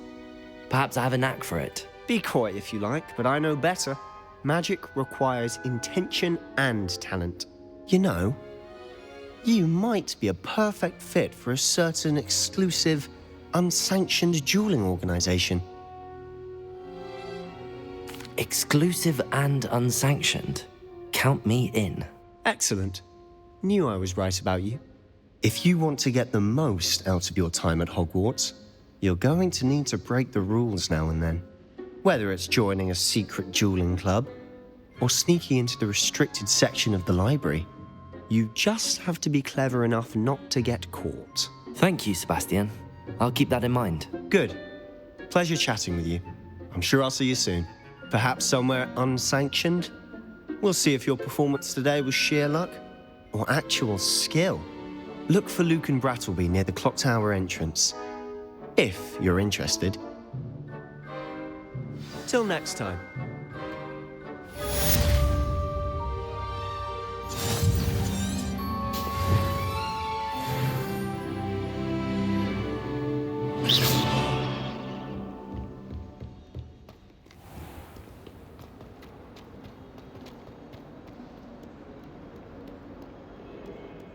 Perhaps I have a knack for it. Be coy if you like, but I know better. Magic requires intention and talent. You know, you might be a perfect fit for a certain exclusive, unsanctioned dueling organization. Exclusive and unsanctioned. Count me in. Excellent. Knew I was right about you. If you want to get the most out of your time at Hogwarts, you're going to need to break the rules now and then. Whether it's joining a secret dueling club, or sneaking into the restricted section of the library, you just have to be clever enough not to get caught. Thank you, Sebastian. I'll keep that in mind. Good. Pleasure chatting with you. I'm sure I'll see you soon. Perhaps somewhere unsanctioned? We'll see if your performance today was sheer luck or actual skill. Look for Luke and Brattleby near the clock tower entrance, if you're interested. Till next time.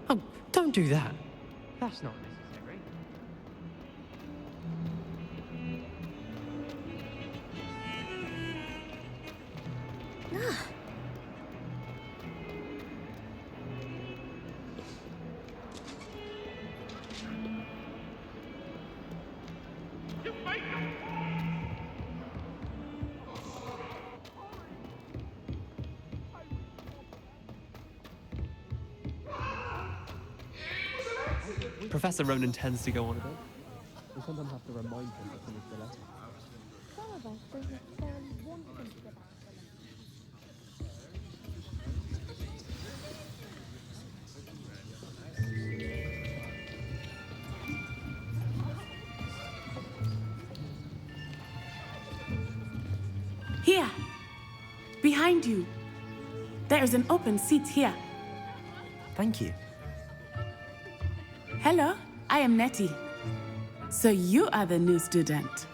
Oh, don't do that. That's not necessary. Professor Ronan tends to go on a bit. We sometimes have to remind him to finish the letter. Here. Behind you. There is an open seat here. Thank you. Hello, I am Nettie. So you are the new student.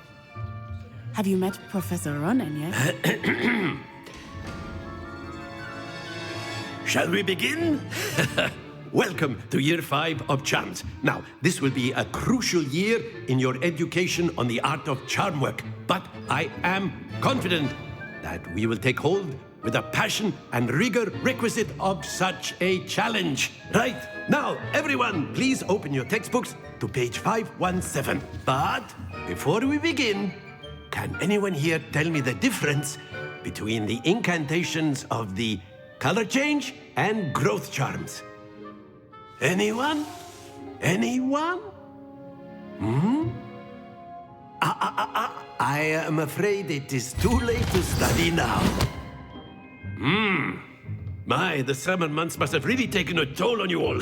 Have you met Professor Ronan yet? Shall we begin? Welcome to Year 5 of Charms. Now, this will be a crucial year in your education on the art of charm work, but I am confident that we will take hold with the passion and rigor requisite of such a challenge. Right, now, everyone, please open your textbooks to page 517. But before we begin, can anyone here tell me the difference between the incantations of the color change and growth charms? Anyone? Anyone? I am afraid it is too late to study now. My, the summer months must have really taken a toll on you all.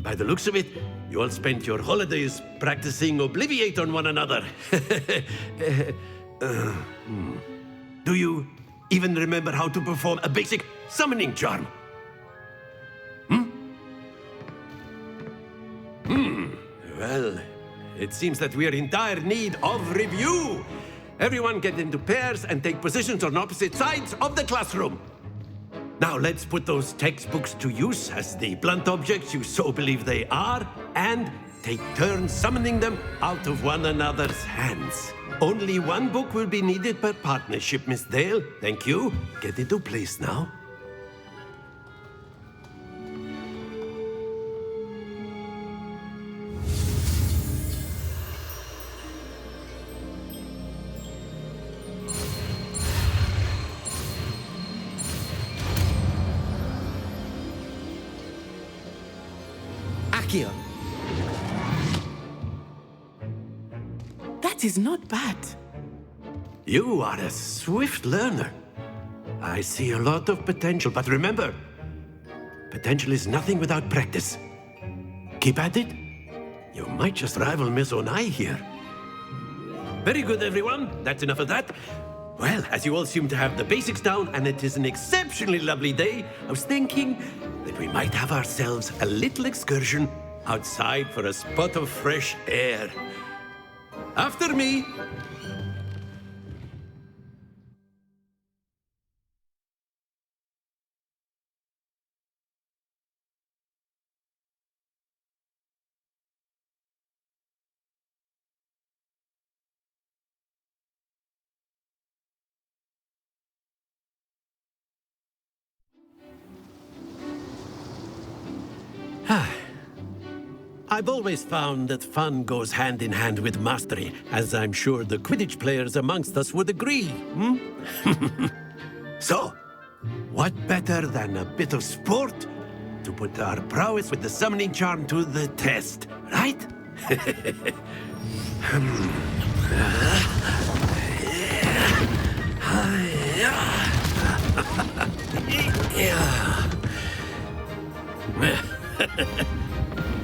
By the looks of it, you all spent your holidays practicing Obliviate on one another. Do you even remember how to perform a basic summoning charm? Well, it seems that we are in dire need of review. Everyone get into pairs and take positions on opposite sides of the classroom. Now let's put those textbooks to use as the blunt objects you so believe they are, and take turns summoning them out of one another's hands. Only one book will be needed per partnership, Miss Dale. Thank you. Get into place now. That is not bad. You are a swift learner. I see a lot of potential, but remember, potential is nothing without practice. Keep at it. You might just rival Miss Onai here. Very good, everyone. That's enough of that. Well, as you all seem to have the basics down, and it is an exceptionally lovely day, I was thinking that we might have ourselves a little excursion outside for a spot of fresh air. After me! I've always found that fun goes hand in hand with mastery, as I'm sure the Quidditch players amongst us would agree, hmm? So, what better than a bit of sport to put our prowess with the summoning charm to the test, right?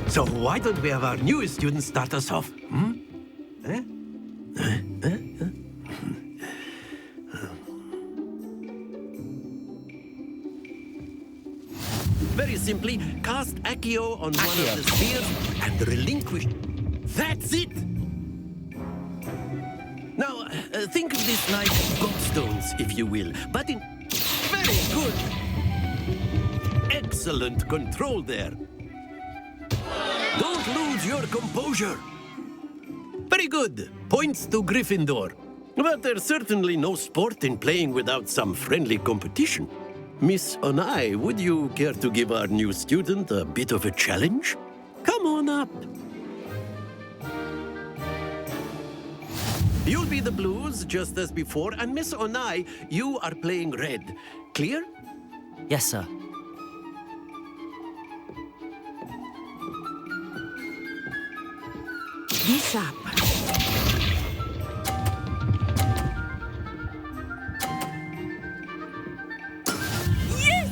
So why don't we have our newest student start us off? Hmm? Very simply, cast Accio on one of the spheres and relinquish. That's it! Now, think of this like gobstones, if you will, but in very good. Excellent control there. Don't lose your composure. Very good. Points to Gryffindor. But there's certainly no sport in playing without some friendly competition. Miss Onai, would you care to give our new student a bit of a challenge? Come on up. You'll be the blues, just as before, and Miss Onai, you are playing red. Clear? Yes, sir. Be sharp. Yes!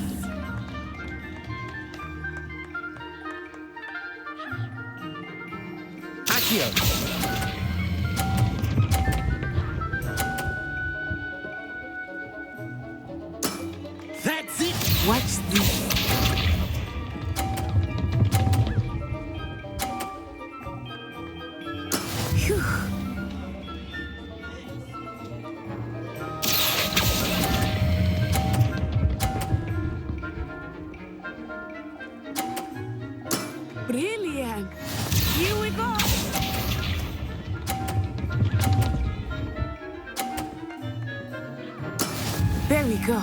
Accio! That's it! Watch this. Phew. Brilliant. Here we go. There we go.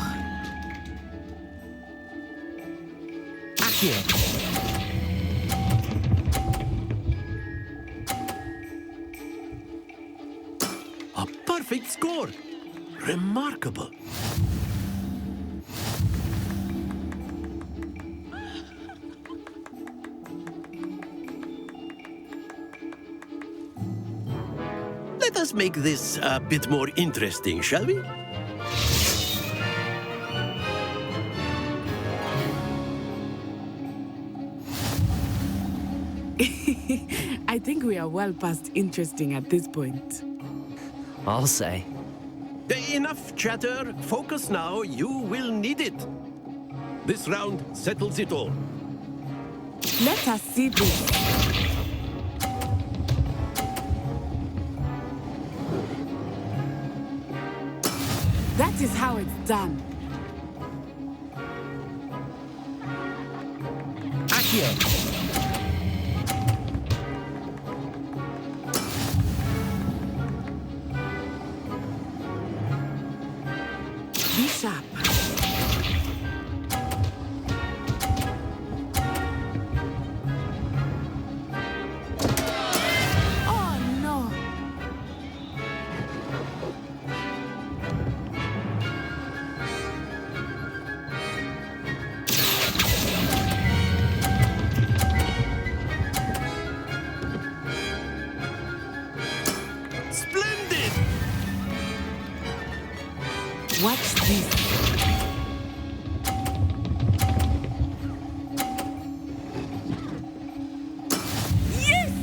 Accio! A perfect score. Remarkable. Let us make this a bit more interesting, shall we? I think we are well past interesting at this point. I'll say. Enough chatter. Focus now. You will need it. This round settles it all. Let us see this. That is how it's done. Accio! Be sharp. Oh no! Splendid! Watch this. Yes!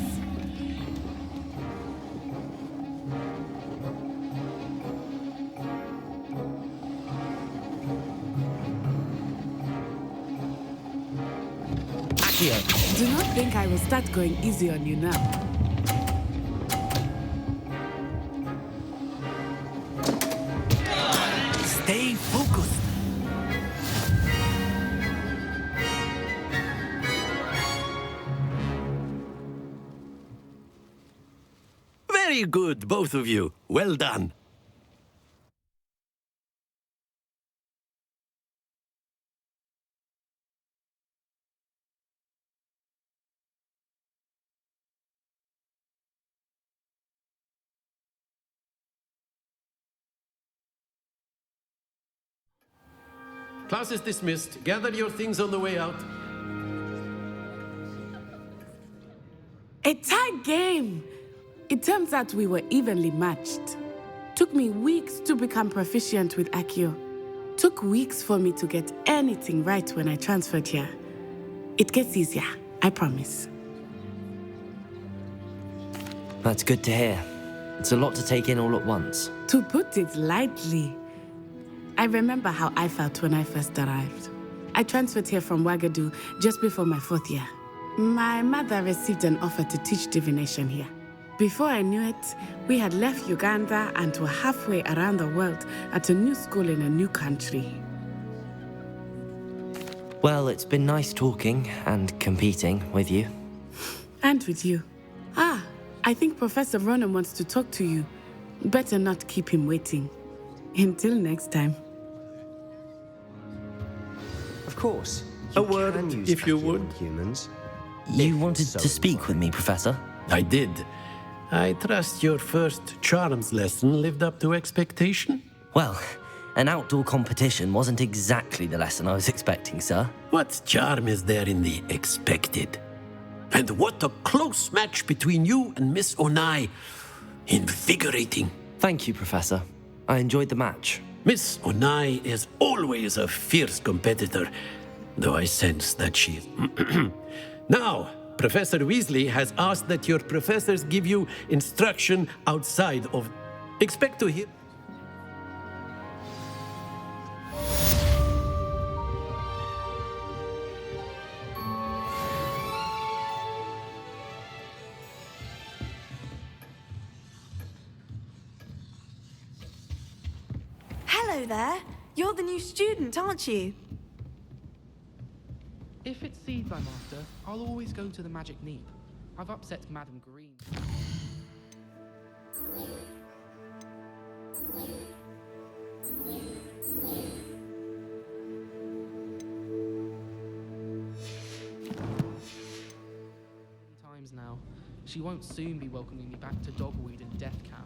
Accio! Do not think I will start going easy on you now. Very good, both of you. Well done. Class is dismissed. Gather your things on the way out. A tight game! It turns out we were evenly matched. Took me weeks to become proficient with Accio. Took weeks for me to get anything right when I transferred here. It gets easier, I promise. That's good to hear. It's a lot to take in all at once. To put it lightly, I remember how I felt when I first arrived. I transferred here from Ouagadougou just before my 4th year. My mother received an offer to teach divination here. Before I knew it, we had left Uganda and were halfway around the world at a new school in a new country. Well, it's been nice talking and competing with you. And with you. Ah, I think Professor Ronan wants to talk to you. Better not keep him waiting. Until next time. Of course. A word, if you would. Humans. You wanted to speak with me, Professor? I did. I trust your first charms lesson lived up to expectation? Well, an outdoor competition wasn't exactly the lesson I was expecting, sir. What charm is there in the expected? And what a close match between you and Miss Onai. Invigorating. Thank you, Professor. I enjoyed the match. Miss Onai is always a fierce competitor, though I sense that she is... Now, Professor Weasley has asked that your professors give you instruction outside of... Expect to hear... Hello there. You're the new student, aren't you? If it's seeds I'm after, I'll always go to the magic neep. I've upset Madam Green. Times now. She won't soon be welcoming me back to Dogweed and Death Cab.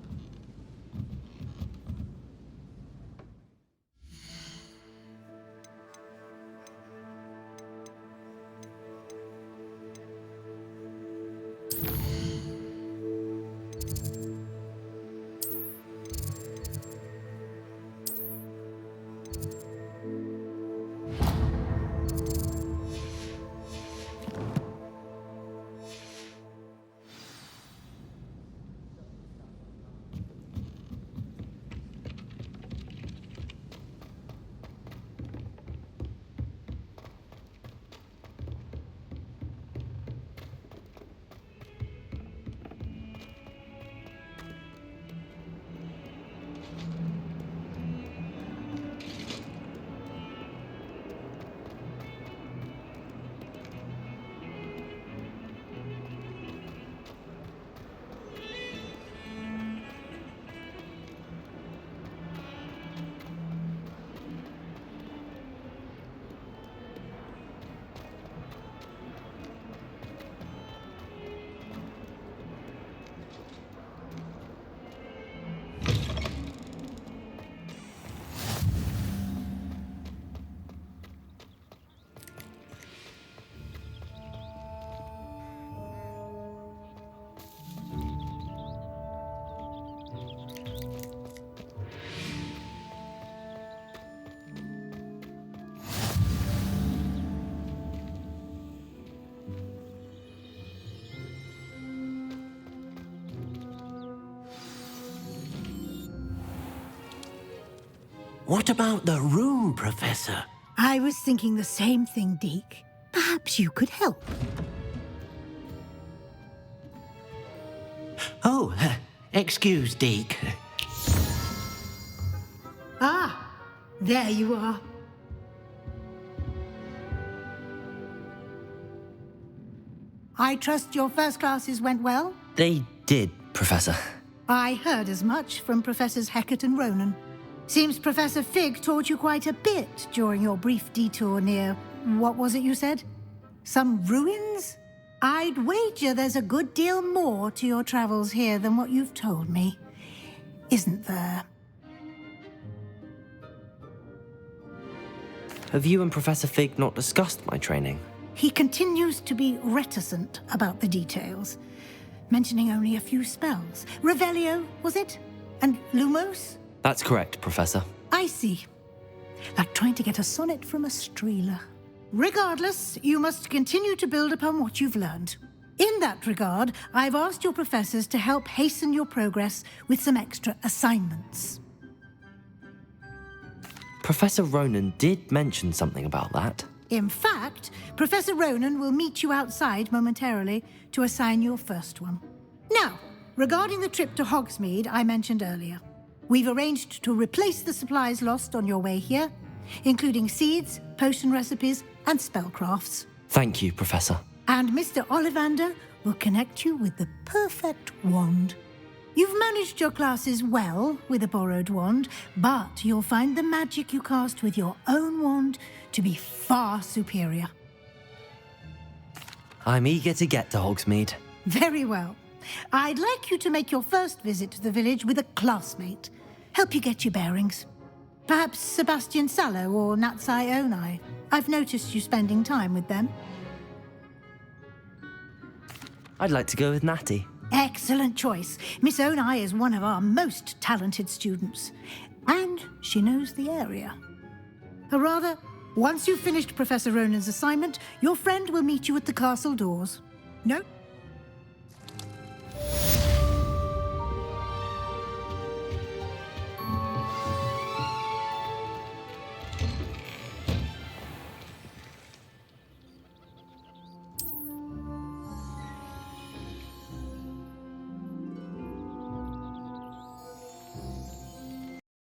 What about the room, Professor? I was thinking the same thing, Deke. Perhaps you could help. Oh, excuse, Deke. Ah, there you are. I trust your first classes went well? They did, Professor. I heard as much from Professors Hecat and Ronan. Seems Professor Fig taught you quite a bit during your brief detour near... what was it you said? Some ruins? I'd wager there's a good deal more to your travels here than what you've told me. Isn't there? Have you and Professor Fig not discussed my training? He continues to be reticent about the details, mentioning only a few spells. Revelio, was it? And Lumos? That's correct, Professor. I see. Like trying to get a sonnet from a streeler. Regardless, you must continue to build upon what you've learned. In that regard, I've asked your professors to help hasten your progress with some extra assignments. Professor Ronan did mention something about that. In fact, Professor Ronan will meet you outside momentarily to assign your first one. Now, regarding the trip to Hogsmeade I mentioned earlier, we've arranged to replace the supplies lost on your way here, including seeds, potion recipes, and spellcrafts. Thank you, Professor. And Mr. Ollivander will connect you with the perfect wand. You've managed your classes well with a borrowed wand, but you'll find the magic you cast with your own wand to be far superior. I'm eager to get to Hogsmeade. Very well. I'd like you to make your first visit to the village with a classmate. Help you get your bearings. Perhaps Sebastian Sallow or Natsai Onai. I've noticed you spending time with them. I'd like to go with Natty. Excellent choice. Miss Onai is one of our most talented students. And she knows the area. Or rather, once you've finished Professor Ronan's assignment, your friend will meet you at the castle doors. No?